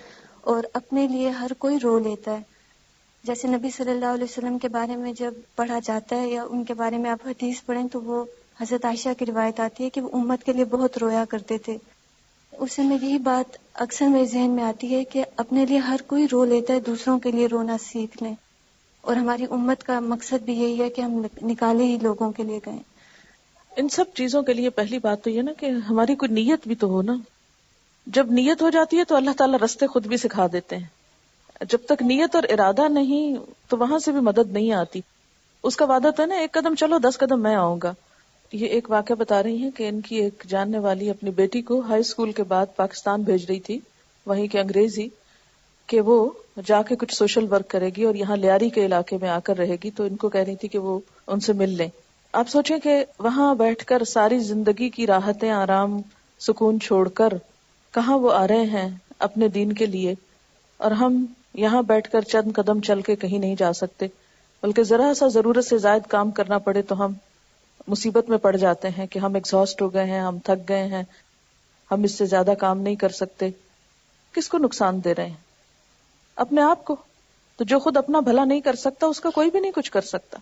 اور اپنے لیے ہر کوئی رو لیتا ہے. جیسے نبی صلی اللہ علیہ وسلم کے بارے میں جب پڑھا جاتا ہے یا ان کے بارے میں آپ حدیث پڑھیں تو وہ حضرت عائشہ کی روایت آتی ہے کہ وہ امت کے لیے بہت رویا کرتے تھے. اس سے میں یہی بات اکثر میرے ذہن میں آتی ہے کہ اپنے لیے ہر کوئی رو لیتا ہے، دوسروں کے لیے رونا سیکھ لیں. اور ہماری امت کا مقصد بھی یہی ہے کہ ہم نکالے ہی لوگوں کے لیے گئے. ان سب چیزوں کے لیے پہلی بات تو یہ نا کہ ہماری کوئی نیت بھی تو ہو نا. جب نیت ہو جاتی ہے تو اللہ تعالیٰ رستے خود بھی سکھا دیتے ہیں. جب تک نیت اور ارادہ نہیں تو وہاں سے بھی مدد نہیں آتی. اس کا وعدہ تو ہے نا 1 قدم چلو 10 قدم میں آؤں گا. یہ ایک واقعہ بتا رہی ہیں کہ ان کی ایک جاننے والی اپنی بیٹی کو ہائی اسکول کے بعد پاکستان بھیج رہی تھی، وہیں کے انگریز ہی، کہ وہ جا کے کچھ سوشل ورک کرے گی اور یہاں لیاری کے علاقے میں آ کر رہے گی. تو ان کو کہہ رہی تھی کہ وہ ان سے مل لیں. آپ سوچیں کہ وہاں بیٹھ کر ساری زندگی کی راحتیں، آرام، سکون چھوڑ کر کہاں وہ آ رہے ہیں اپنے دین کے لیے، اور ہم یہاں بیٹھ کر چند قدم چل کے کہیں نہیں جا سکتے، بلکہ ذرا سا ضرورت سے زائد کام کرنا پڑے تو ہم مصیبت میں پڑ جاتے ہیں کہ ہم ایگزاسٹ ہو گئے ہیں، ہم تھک گئے ہیں، ہم اس سے زیادہ کام نہیں کر سکتے. کس کو نقصان دے رہے ہیں؟ اپنے آپ کو. تو جو خود اپنا بھلا نہیں کر سکتا اس کا کوئی بھی نہیں کچھ کر سکتا.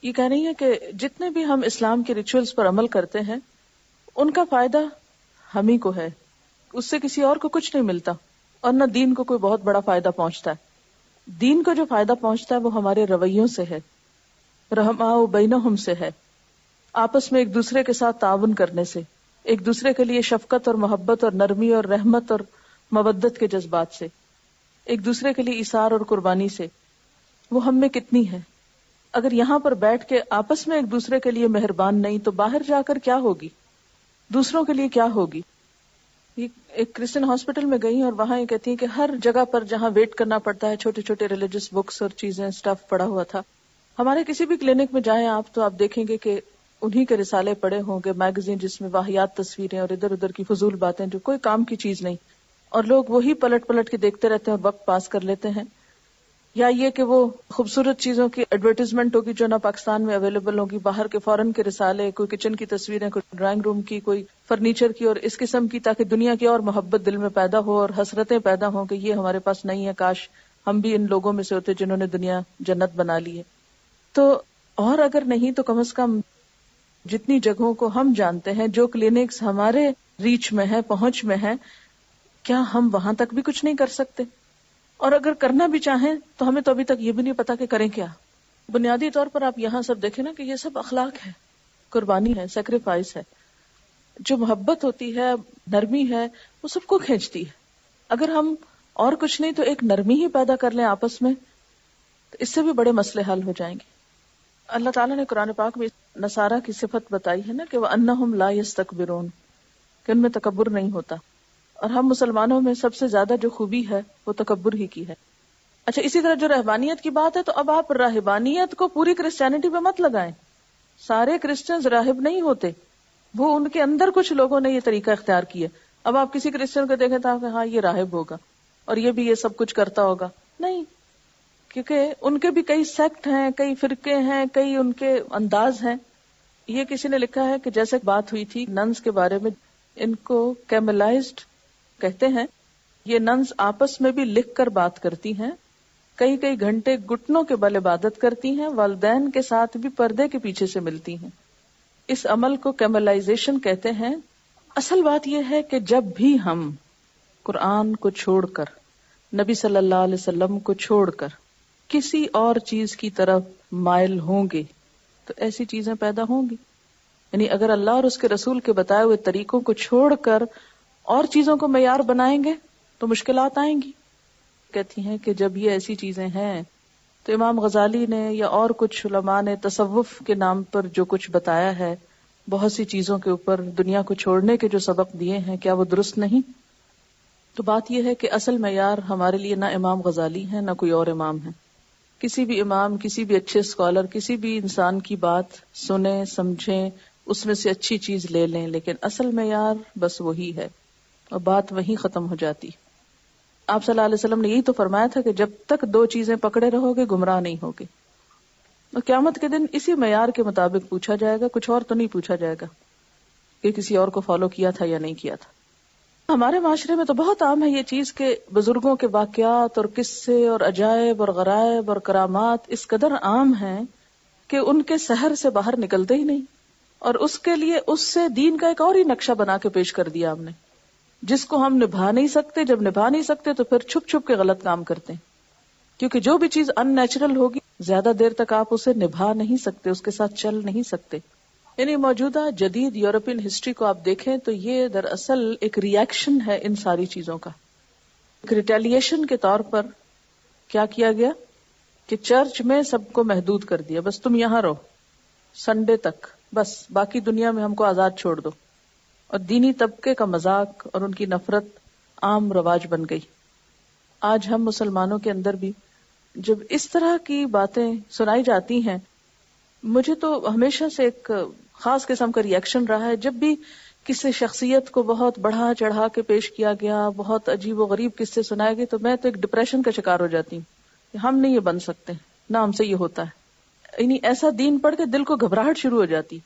یہ کہہ رہی ہے کہ جتنے بھی ہم اسلام کے ریچولز پر عمل کرتے ہیں ان کا فائدہ ہم ہی کو ہے، اس سے کسی اور کو کچھ نہیں ملتا، اور نہ دین کو کوئی بہت بڑا فائدہ پہنچتا ہے. دین کو جو فائدہ پہنچتا ہے وہ ہمارے رویوں سے ہے، رحماء بینہم سے ہے، آپس میں ایک دوسرے کے ساتھ تعاون کرنے سے، ایک دوسرے کے لیے شفقت اور محبت اور نرمی اور رحمت اور مودت کے جذبات سے، ایک دوسرے کے لیے ایثار اور قربانی سے. وہ ہم میں کتنی ہے. اگر یہاں پر بیٹھ کے آپس میں ایک دوسرے کے لیے مہربان نہیں تو باہر جا کر کیا ہوگی، دوسروں کے لیے کیا ہوگی. ایک کرسچن ہاسپٹل میں گئی اور وہاں یہ کہتی ہیں کہ ہر جگہ پر جہاں ویٹ کرنا پڑتا ہے چھوٹے چھوٹے ریلیجس بکس اور چیزیں سٹف پڑا ہوا تھا. ہمارے کسی بھی کلینک میں جائیں آپ تو آپ دیکھیں گے کہ انہی کے رسالے پڑے ہوں گے، میگزین جس میں واہیات تصویریں اور ادھر ادھر کی فضول باتیں جو کوئی کام کی چیز نہیں، اور لوگ وہی پلٹ پلٹ کے دیکھتے رہتے ہیں اور وقت پاس کر لیتے ہیں. یا یہ کہ وہ خوبصورت چیزوں کی ایڈورٹیزمنٹ ہوگی جو نہ پاکستان میں اویلیبل ہوگی، باہر کے فورن کے رسالے، کوئی کچن کی تصویریں، کوئی ڈرائنگ روم کی، کوئی فرنیچر کی اور اس قسم کی، تاکہ دنیا کی اور محبت دل میں پیدا ہو اور حسرتیں پیدا ہوں کہ یہ ہمارے پاس نہیں ہے، کاش ہم بھی ان لوگوں میں سے ہوتے جنہوں نے دنیا جنت بنا لی ہے. تو اور اگر نہیں تو کم از کم جتنی جگہوں کو ہم جانتے ہیں، جو کلینکس ہمارے ریچ میں ہیں، پہنچ میں ہیں، کیا ہم وہاں تک بھی کچھ نہیں کر سکتے؟ اور اگر کرنا بھی چاہیں تو ہمیں تو ابھی تک یہ بھی نہیں پتا کہ کریں کیا. بنیادی طور پر آپ یہاں سب دیکھیں نا کہ یہ سب اخلاق ہے، قربانی ہے، سیکریفائس ہے. جو محبت ہوتی ہے، نرمی ہے، وہ سب کو کھینچتی ہے. اگر ہم اور کچھ نہیں تو ایک نرمی ہی پیدا کر لیں آپس میں تو اس سے بھی بڑے مسئلے حل ہو جائیں گے. اللہ تعالیٰ نے قرآن پاک میں نصارہ کی صفت بتائی ہے نا کہ وَأَنَّهُمْ لَا يَسْتَكْبِرُونَ، کہ ان میں تکبر نہیں ہوتا. اور ہم مسلمانوں میں سب سے زیادہ جو خوبی ہے وہ تکبر ہی کی ہے. اچھا، اسی طرح جو رہبانیت کی بات ہے تو اب آپ راہبانیت کو پوری کرسچینٹی پہ مت لگائیں. سارے کرسچنز راہب نہیں ہوتے، وہ ان کے اندر کچھ لوگوں نے یہ طریقہ اختیار کیا. اب آپ کسی کرسچن کو دیکھیں تو ہاں یہ راہب ہوگا اور یہ بھی یہ سب کچھ کرتا ہوگا. نہیں، کیونکہ ان کے بھی کئی سیکٹ ہیں، کئی فرقے ہیں، کئی ان کے انداز ہیں. یہ کسی نے لکھا ہے کہ جیسے بات ہوئی تھی ننز کے بارے میں، ان کو کیملائزڈ کہتے ہیں. یہ ننز آپس میں بھی لکھ کر بات کرتی ہیں، کئی کئی گھنٹے گھٹنوں کے بل عبادت کرتی ہیں، والدین کے ساتھ بھی پردے کے پیچھے سے ملتی ہیں. اس عمل کو کیملائزیشن کہتے ہیں. اصل بات یہ ہے کہ جب بھی ہم قرآن کو چھوڑ کر، نبی صلی اللہ علیہ وسلم کو چھوڑ کر کسی اور چیز کی طرف مائل ہوں گے تو ایسی چیزیں پیدا ہوں گی. یعنی اگر اللہ اور اس کے رسول کے بتائے ہوئے طریقوں کو چھوڑ کر اور چیزوں کو معیار بنائیں گے تو مشکلات آئیں گی. کہتی ہیں کہ جب یہ ایسی چیزیں ہیں تو امام غزالی نے یا اور کچھ علماء نے تصوف کے نام پر جو کچھ بتایا ہے، بہت سی چیزوں کے اوپر دنیا کو چھوڑنے کے جو سبق دیے ہیں، کیا وہ درست نہیں؟ تو بات یہ ہے کہ اصل معیار ہمارے لیے نہ امام غزالی ہے نہ کوئی اور امام ہے. کسی بھی امام، کسی بھی اچھے اسکالر، کسی بھی انسان کی بات سنیں، سمجھیں، اس میں سے اچھی چیز لے لیں، لیکن اصل معیار بس وہی ہے اور بات وہیں ختم ہو جاتی. آپ صلی اللہ علیہ وسلم نے یہی تو فرمایا تھا کہ جب تک دو چیزیں پکڑے رہو گے گمراہ نہیں ہوگے. اور قیامت کے دن اسی معیار کے مطابق پوچھا جائے گا، کچھ اور تو نہیں پوچھا جائے گا کہ کسی اور کو فالو کیا تھا یا نہیں کیا تھا. ہمارے معاشرے میں تو بہت عام ہے یہ چیز کہ بزرگوں کے واقعات اور قصے اور عجائب اور غرائب اور کرامات اس قدر عام ہیں کہ ان کے سحر سے باہر نکلتے ہی نہیں، اور اس کے لیے اس سے دین کا ایک اور ہی نقشہ بنا کے پیش کر دیا ہم نے، جس کو ہم نبھا نہیں سکتے. جب نبھا نہیں سکتے تو پھر چھپ چھپ کے غلط کام کرتے ہیں، کیونکہ جو بھی چیز ان نیچرل ہوگی زیادہ دیر تک آپ اسے نبھا نہیں سکتے، اس کے ساتھ چل نہیں سکتے. یعنی موجودہ جدید یورپین ہسٹری کو آپ دیکھیں تو یہ دراصل ایک ری ایکشن ہے ان ساری چیزوں کا. ایک ریٹیلیشن کے طور پر کیا کیا گیا کہ چرچ میں سب کو محدود کر دیا، بس تم یہاں رہو سنڈے تک، بس باقی دنیا میں ہم کو آزاد چھوڑ دو. اور دینی طبقے کا مذاق اور ان کی نفرت عام رواج بن گئی. آج ہم مسلمانوں کے اندر بھی جب اس طرح کی باتیں سنائی جاتی ہیں، مجھے تو ہمیشہ سے ایک خاص قسم کا ری ایکشن رہا ہے. جب بھی کسی شخصیت کو بہت بڑھا چڑھا کے پیش کیا گیا، بہت عجیب و غریب قصے سنائے گئے، تو میں تو ایک ڈپریشن کا شکار ہو جاتی ہوں کہ ہم نہیں یہ بن سکتے، نہ ہم سے یہ ہوتا ہے. یعنی ایسا دین پڑھ کے دل کو گھبراہٹ شروع ہو جاتی.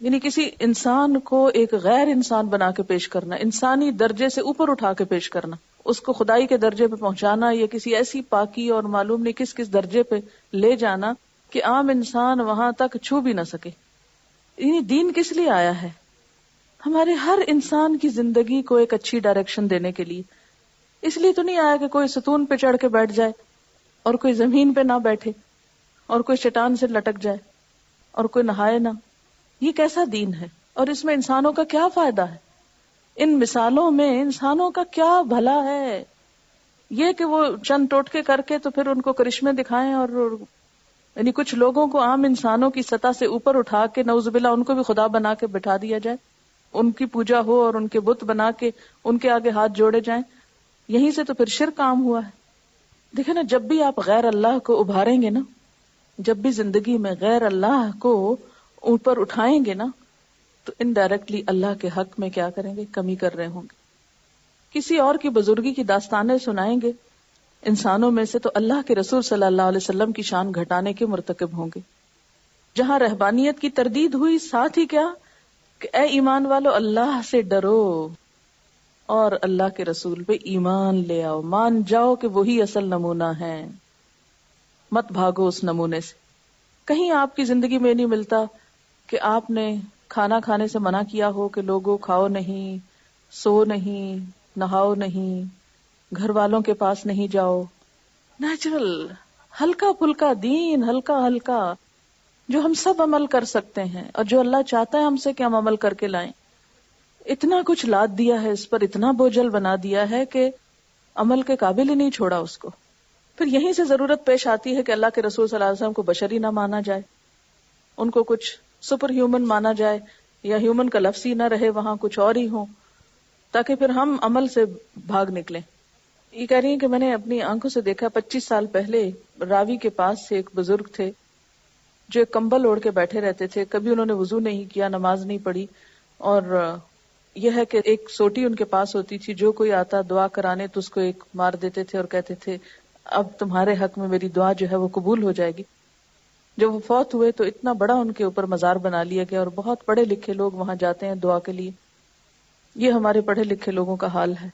یعنی کسی انسان کو ایک غیر انسان بنا کے پیش کرنا، انسانی درجے سے اوپر اٹھا کے پیش کرنا، اس کو خدائی کے درجے پہ پہنچانا یا کسی ایسی پاکی اور معلوم نہیں کس کس درجے پہ لے جانا کہ عام انسان وہاں تک چھو بھی نہ سکے. یعنی دین کس لیے آیا ہے؟ ہمارے ہر انسان کی زندگی کو ایک اچھی ڈائریکشن دینے کے لیے. اس لیے تو نہیں آیا کہ کوئی ستون پہ چڑھ کے بیٹھ جائے اور کوئی زمین پہ نہ بیٹھے اور کوئی چٹان سے لٹک جائے اور کوئی نہائے نہ. یہ کیسا دین ہے؟ اور اس میں انسانوں کا کیا فائدہ ہے؟ ان مثالوں میں انسانوں کا کیا بھلا ہے؟ یہ کہ وہ چند ٹوٹکے کر کے تو پھر ان کو کرشمے دکھائیں، اور یعنی کچھ لوگوں کو عام انسانوں کی سطح سے اوپر اٹھا کے نعوذ باللہ ان کو بھی خدا بنا کے بٹھا دیا جائے، ان کی پوجا ہو اور ان کے بت بنا کے ان کے آگے ہاتھ جوڑے جائیں. یہیں سے تو پھر شرک عام ہوا ہے. دیکھیں نا، جب بھی آپ غیر اللہ کو ابھاریں گے نا، جب بھی زندگی میں غیر اللہ کو اوپر اٹھائیں گے نا، تو انڈائریکٹلی اللہ کے حق میں کیا کریں گے؟ کمی کر رہے ہوں گے. کسی اور کی بزرگی کی داستانیں سنائیں گے انسانوں میں سے، تو اللہ کے رسول صلی اللہ علیہ وسلم کی شان گھٹانے کے مرتکب ہوں گے. جہاں رہبانیت کی تردید ہوئی، ساتھ ہی کیا کہ اے ایمان والو اللہ سے ڈرو اور اللہ کے رسول پہ ایمان لے آؤ، مان جاؤ کہ وہی اصل نمونہ ہے، مت بھاگو اس نمونے سے. کہیں آپ کی زندگی میں نہیں ملتا کہ آپ نے کھانا کھانے سے منع کیا ہو کہ لوگوں کھاؤ نہیں، سو نہیں، نہاؤ نہیں، گھر والوں کے پاس نہیں جاؤ. نیچرل ہلکا پھلکا دین، ہلکا ہلکا، جو ہم سب عمل کر سکتے ہیں اور جو اللہ چاہتا ہے ہم سے کہ ہم عمل کر کے لائیں. اتنا کچھ لاد دیا ہے اس پر، اتنا بوجھل بنا دیا ہے کہ عمل کے قابل ہی نہیں چھوڑا اس کو. پھر یہیں سے ضرورت پیش آتی ہے کہ اللہ کے رسول صلی اللہ علیہ وسلم کو بشری نہ مانا جائے، ان کو کچھ سپر ہیومن مانا جائے، یا ہیومن کا لفظ ہی نہ رہے، وہاں کچھ اور ہی ہو، تاکہ پھر ہم عمل سے بھاگ نکلیں. یہ کہہ رہی ہیں کہ میں نے اپنی آنکھوں سے دیکھا 25 سال پہلے راوی کے پاس سے ایک بزرگ تھے جو ایک کمبل اوڑھ کے بیٹھے رہتے تھے. کبھی انہوں نے وضو نہیں کیا، نماز نہیں پڑھی، اور یہ ہے کہ ایک سوٹی ان کے پاس ہوتی تھی، جو کوئی آتا دعا کرانے تو اس کو ایک مار دیتے تھے اور کہتے تھے اب تمہارے حق میں میری دعا جو ہے وہ قبول ہو جائے گی. جب وہ فوت ہوئے تو اتنا بڑا ان کے اوپر مزار بنا لیا گیا، اور بہت پڑھے لکھے لوگ وہاں جاتے ہیں دعا کے لیے. یہ ہمارے پڑھے لکھے لوگوں کا حال ہے.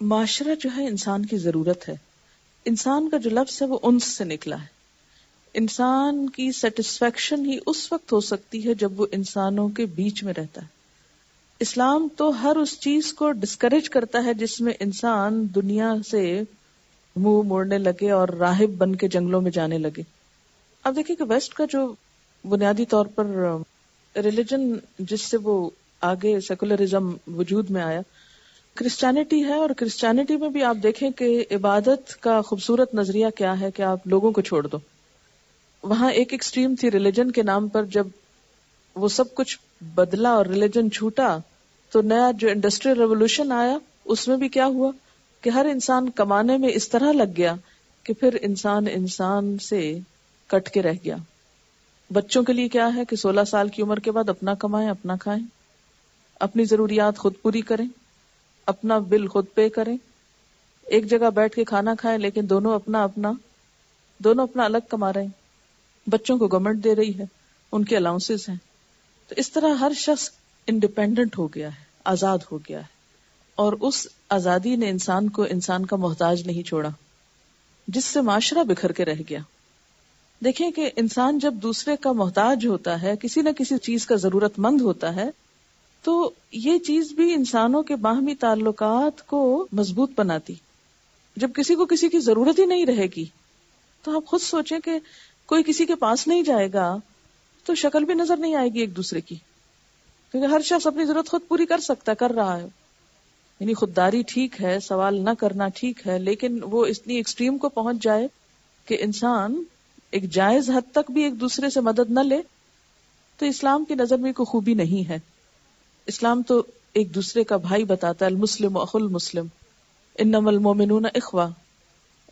معاشرہ جو ہے انسان کی ضرورت ہے. انسان کا جو لفظ ہے وہ انس سے نکلا ہے. انسان کی سیٹسفیکشن ہی اس وقت ہو سکتی ہے جب وہ انسانوں کے بیچ میں رہتا ہے. اسلام تو ہر اس چیز کو ڈسکریج کرتا ہے جس میں انسان دنیا سے منہ موڑنے لگے اور راہب بن کے جنگلوں میں جانے لگے. اب دیکھیں کہ ویسٹ کا جو بنیادی طور پر ریلیجن جس سے وہ آگے سیکولرزم وجود میں آیا، کرسچینٹی ہے. اور کرسچینٹی میں بھی آپ دیکھیں کہ عبادت کا خوبصورت نظریہ کیا ہے کہ آپ لوگوں کو چھوڑ دو. وہاں ایک ایکسٹریم تھی ریلیجن کے نام پر، جب وہ سب کچھ بدلا اور ریلیجن چھوٹا تو نیا جو انڈسٹریل ریولوشن آیا اس میں بھی کیا ہوا کہ ہر انسان کمانے میں اس طرح لگ گیا کہ پھر انسان سے کٹ کے رہ گیا. بچوں کے لیے کیا ہے کہ 16 سال کی عمر کے بعد اپنا کمائیں، اپنا کھائیں، اپنی ضروریات خود پوری کریں، اپنا بل خود پے کریں، ایک جگہ بیٹھ کے کھانا کھائیں، لیکن دونوں اپنا الگ کما رہے ہیں. بچوں کو گورنمنٹ دے رہی ہے، ان کے الاؤنسز ہیں. تو اس طرح ہر شخص انڈیپینڈنٹ ہو گیا ہے، آزاد ہو گیا ہے، اور اس آزادی نے انسان کو انسان کا محتاج نہیں چھوڑا، جس سے معاشرہ بکھر کے رہ گیا. دیکھیں کہ انسان جب دوسرے کا محتاج ہوتا ہے، کسی نہ کسی چیز کا ضرورت مند ہوتا ہے، تو یہ چیز بھی انسانوں کے باہمی تعلقات کو مضبوط بناتی. جب کسی کو کسی کی ضرورت ہی نہیں رہے گی تو آپ خود سوچیں کہ کوئی کسی کے پاس نہیں جائے گا تو شکل بھی نظر نہیں آئے گی ایک دوسرے کی، کیونکہ ہر شخص اپنی ضرورت خود پوری کر سکتا، کر رہا ہے. یعنی خودداری ٹھیک ہے، سوال نہ کرنا ٹھیک ہے، لیکن وہ اتنی ایکسٹریم کو پہنچ جائے کہ انسان ایک جائز حد تک بھی ایک دوسرے سے مدد نہ لے، تو اسلام کی نظر میں کوئی خوبی نہیں ہے. اسلام تو ایک دوسرے کا بھائی بتاتا ہے، المسلم اخو المسلم، انما المومنون اخوہ.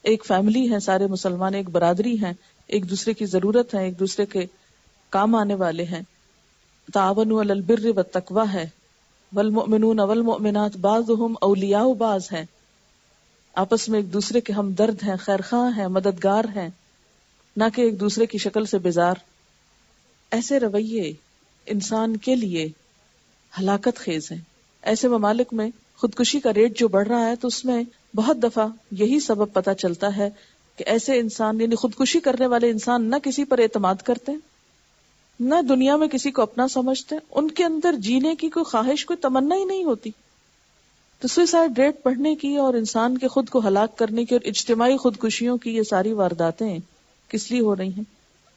ایک فیملی ہے، سارے مسلمان ایک برادری ہیں، ایک دوسرے کی ضرورت ہے، ایک دوسرے کے کام آنے والے ہیں. تعاونوا علی البر والتقوی ہے، والمؤمنون والمؤمنات بعضهم اولیاء بعض ہیں. آپس میں ایک دوسرے کے ہمدرد ہیں، خیرخواہ ہیں، مددگار ہیں، نہ کہ ایک دوسرے کی شکل سے بیزار. ایسے رویے انسان کے لیے ہلاکت خیز ہیں. ایسے ممالک میں خودکشی کا ریٹ جو بڑھ رہا ہے تو اس میں بہت دفعہ یہی سبب پتہ چلتا ہے کہ ایسے انسان یعنی خودکشی کرنے والے انسان نہ کسی پر اعتماد کرتے، نہ دنیا میں کسی کو اپنا سمجھتے، ان کے اندر جینے کی کوئی خواہش، کوئی تمنا ہی نہیں ہوتی. تو سوئسائڈ ریٹ بڑھنے کی اور انسان کے خود کو ہلاک کرنے کی اور اجتماعی خودکشیوں کی یہ ساری وارداتیں کس لیے ہو رہی ہیں؟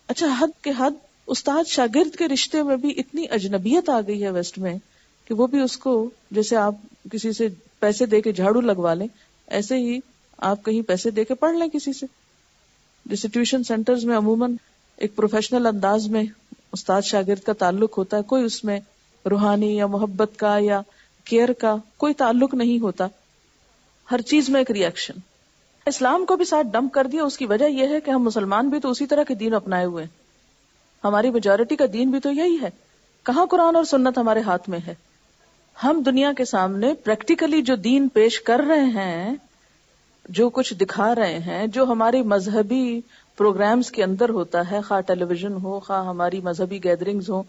اچھا، حد کے حد استاد شاگرد کے رشتے میں بھی اتنی اجنبیت آ گئی ہے ویسٹ میں کہ وہ بھی اس کو، جیسے آپ کسی سے پیسے دے کے جھاڑو لگوا لیں، ایسے ہی آپ کہیں پیسے دے کے پڑھ لیں کسی سے. جیسے ٹیوشن سینٹرز میں عموماً ایک پروفیشنل انداز میں استاد شاگرد کا تعلق ہوتا ہے، کوئی اس میں روحانی یا محبت کا یا کیئر کا کوئی تعلق نہیں ہوتا، ہر چیز میں ایک ریئیکشن. اسلام کو بھی ساتھ ڈمپ کر دیا. اس کی وجہ یہ ہے کہ ہم مسلمان بھی تو اسی طرح کے دین اپنائے ہوئے ہیں، ہماری میجورٹی کا دین بھی تو یہی ہے. کہاں قرآن اور سنت ہمارے ہاتھ میں ہے؟ ہم دنیا کے سامنے پریکٹیکلی جو دین پیش کر رہے ہیں، جو کچھ دکھا رہے ہیں، جو ہماری مذہبی پروگرامز کے اندر ہوتا ہے، خواہ ٹیلی ویژن ہو، خواہ ہماری مذہبی گیدرنگز ہو،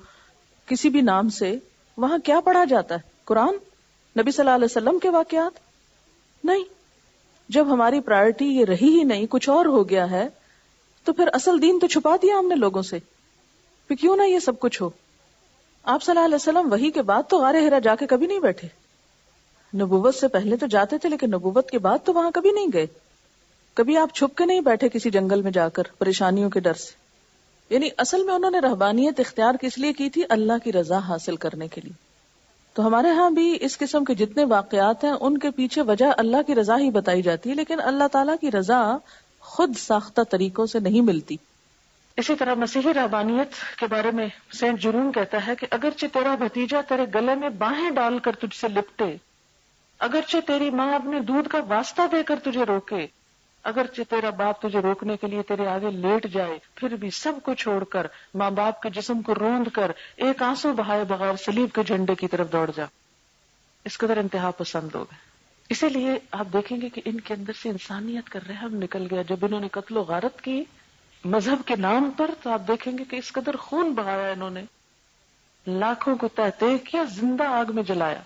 کسی بھی نام سے، وہاں کیا پڑھا جاتا ہے؟ قرآن، نبی صلی اللہ علیہ وسلم کے واقعات؟ نہیں. جب ہماری پرائرٹی یہ رہی ہی نہیں، کچھ اور ہو گیا ہے، تو پھر اصل دین تو چھپا دیا ہم نے لوگوں سے. پھر کیوں نہ یہ سب کچھ ہو؟ آپ صلی اللہ علیہ وسلم وحی کے بعد تو غار حرا جا کے کبھی نہیں بیٹھے. نبوت سے پہلے تو جاتے تھے، لیکن نبوت کے بعد تو وہاں کبھی نہیں گئے. کبھی آپ چھپ کے نہیں بیٹھے کسی جنگل میں جا کر پریشانیوں کے ڈر سے. یعنی اصل میں انہوں نے رہبانیت اختیار کس لیے کی تھی؟ اللہ کی رضا حاصل کرنے کے لیے. تو ہمارے ہاں بھی اس قسم کے جتنے واقعات ہیں ان کے پیچھے وجہ اللہ کی رضا ہی بتائی جاتی ہے، لیکن اللہ تعالیٰ کی رضا خود ساختہ طریقوں سے نہیں ملتی. اسی طرح مسیحی رہبانیت کے بارے میں سینٹ جرون کہتا ہے کہ اگرچہ تیرا بھتیجا تیرے گلے میں باہیں ڈال کر تجھ سے لپٹے، اگرچہ تیری ماں اپنے دودھ کا واسطہ دے کر تجھے روکے، اگرچہ تیرا باپ تجھے روکنے کے لیے تیرے آگے لیٹ جائے، پھر بھی سب کو چھوڑ کر ماں باپ کے جسم کو روند کر ایک آنسو بہائے بغیر صلیب کے جھنڈے کی طرف دوڑ جا. اس قدر انتہا پسند لوگ ہیں. اسی لیے آپ دیکھیں گے کہ ان کے اندر سے انسانیت کا رحم نکل گیا. جب انہوں نے قتل و غارت کی مذہب کے نام پر، تو آپ دیکھیں گے کہ اس قدر خون بہایا انہوں نے، لاکھوں کو تہ تہ کیا، زندہ آگ میں جلایا.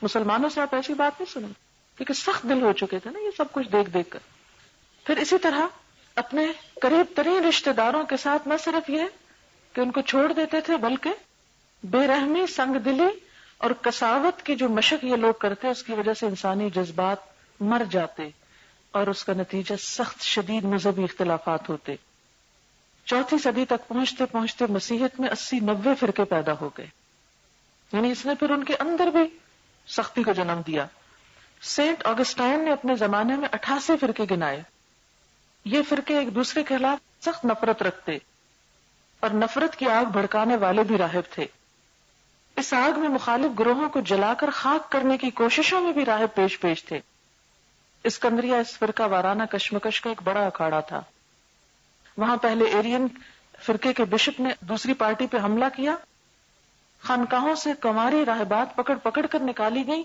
مسلمانوں سے آپ ایسی بات نہیں سنیں، کیونکہ سخت دل ہو چکے تھے نا یہ سب کچھ دیکھ دیکھ کر. پھر اسی طرح اپنے قریب ترین رشتہ داروں کے ساتھ نہ صرف یہ کہ ان کو چھوڑ دیتے تھے، بلکہ بے رحمی، سنگ دلی اور قساوت کی جو مشق یہ لوگ کرتے، اس کی وجہ سے انسانی جذبات مر جاتے اور اس کا نتیجہ سخت شدید مذہبی اختلافات ہوتے. 4 صدی تک پہنچتے پہنچتے مسیحیت میں 80-90 فرقے پیدا ہو گئے. یعنی اس نے پھر ان کے اندر بھی سختی کو جنم دیا. سینٹ آگسٹائن نے اپنے زمانے میں 88 فرقے گنائے. یہ فرقے ایک دوسرے کے خلاف سخت نفرت رکھتے اور نفرت کی آگ بھڑکانے والے بھی راہب تھے. اس آگ میں مخالف گروہوں کو جلا کر خاک کرنے کی کوششوں میں بھی راہب پیش پیش تھے. اسکندریہ اس فرقہ وارانہ کشمکش کا ایک بڑا اکھاڑا تھا. وہاں پہلے ایرین فرقے کے بشپ نے دوسری پارٹی پہ حملہ کیا. خانقاہوں سے کنواری راہبات پکڑ پکڑ کر نکالی گئی،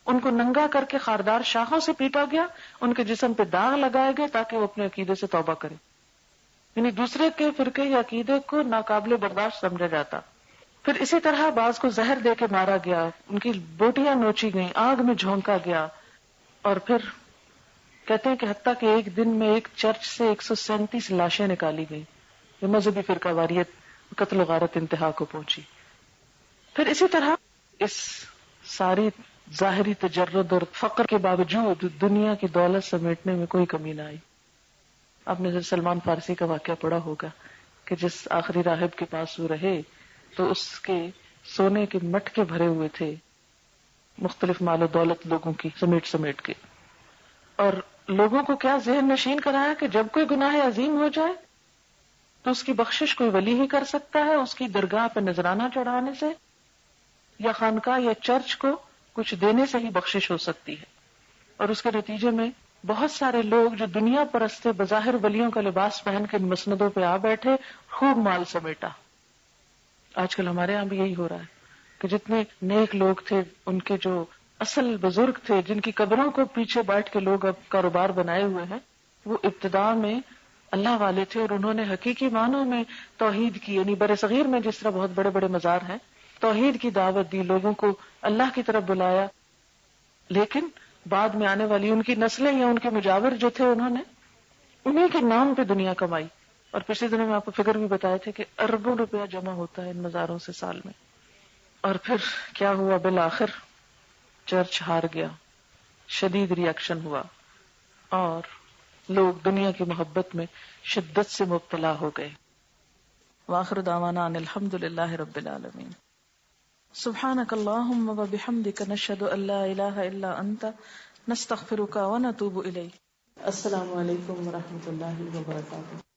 ان کو ننگا کر کے خاردار شاخوں سے پیٹا گیا، ان کے جسم پہ داغ لگائے گئے تاکہ وہ اپنے عقیدے سے توبہ کرے. یعنی دوسرے کے فرقے یا عقیدے کو ناقابل برداشت سمجھا جاتا. پھر اسی طرح بعض کو زہر دے کے مارا گیا، ان کی بوٹیاں نوچی گئیں، آگ میں جھونکا گیا. اور پھر کہتے ہیں کہ حتیٰ کہ ایک دن میں ایک چرچ سے 137 لاشیں نکالی گئی. یہ مذہبی فرقہ واریت، قتل و غارت انتہا کو پہنچی. پھر اسی طرح اس ساری ظاہری تجرد اور فقر کے باوجود دنیا کی دولت سمیٹنے میں کوئی کمی نہ آئی. آپ نے سلمان فارسی کا واقعہ پڑھا ہوگا کہ جس آخری راہب کے پاس وہ رہے تو اس کے سونے کے مٹکے بھرے ہوئے تھے مختلف مال و دولت لوگوں کی سمیٹ سمیٹ کے. اور لوگوں کو کیا ذہن نشین کرایا کہ جب کوئی گناہ عظیم ہو جائے تو اس کی بخشش کوئی ولی ہی کر سکتا ہے، اس کی درگاہ پہ نذرانہ چڑھانے سے یا خانقاہ یا چرچ کو کچھ دینے سے ہی بخشش ہو سکتی ہے. اور اس کے نتیجے میں بہت سارے لوگ جو دنیا پرست تھے بظاہر ولیوں کا لباس پہن کے مسندوں پہ آ بیٹھے، خوب مال سمیٹا. آج کل ہمارے یہاں بھی یہی ہو رہا ہے کہ جتنے نیک لوگ تھے، ان کے جو اصل بزرگ تھے جن کی قبروں کو پیچھے بیٹھ کے لوگ اب کاروبار بنائے ہوئے ہیں، وہ ابتدا میں اللہ والے تھے اور انہوں نے حقیقی معنوں میں توحید کی. یعنی برصغیر میں جس طرح بہت بڑے بڑے مزار ہیں، توحید کی دعوت دی، لوگوں کو اللہ کی طرف بلایا. لیکن بعد میں آنے والی ان کی نسلیں یا ان کے مجاور جو تھے، انہوں نے انہیں کے نام پہ دنیا کمائی. اور پچھلے دنوں میں آپ کو فگر بھی بتائے تھے کہ اربوں روپیہ جمع ہوتا ہے ان مزاروں سے سال میں. اور پھر کیا ہوا بالآخر؟ چرچ ہار گیا، شدید ریئیکشن ہوا اور لوگ دنیا کی محبت میں شدت سے مبتلا ہو گئے. وآخر دعوانا ان الحمد للہ رب العالمین. سبحانک اللہم وبحمدک نشہد ان لا الہ الا انت نستغفرک ونتوب الیک. السلام علیکم ورحمۃ اللہ وبرکاتہ.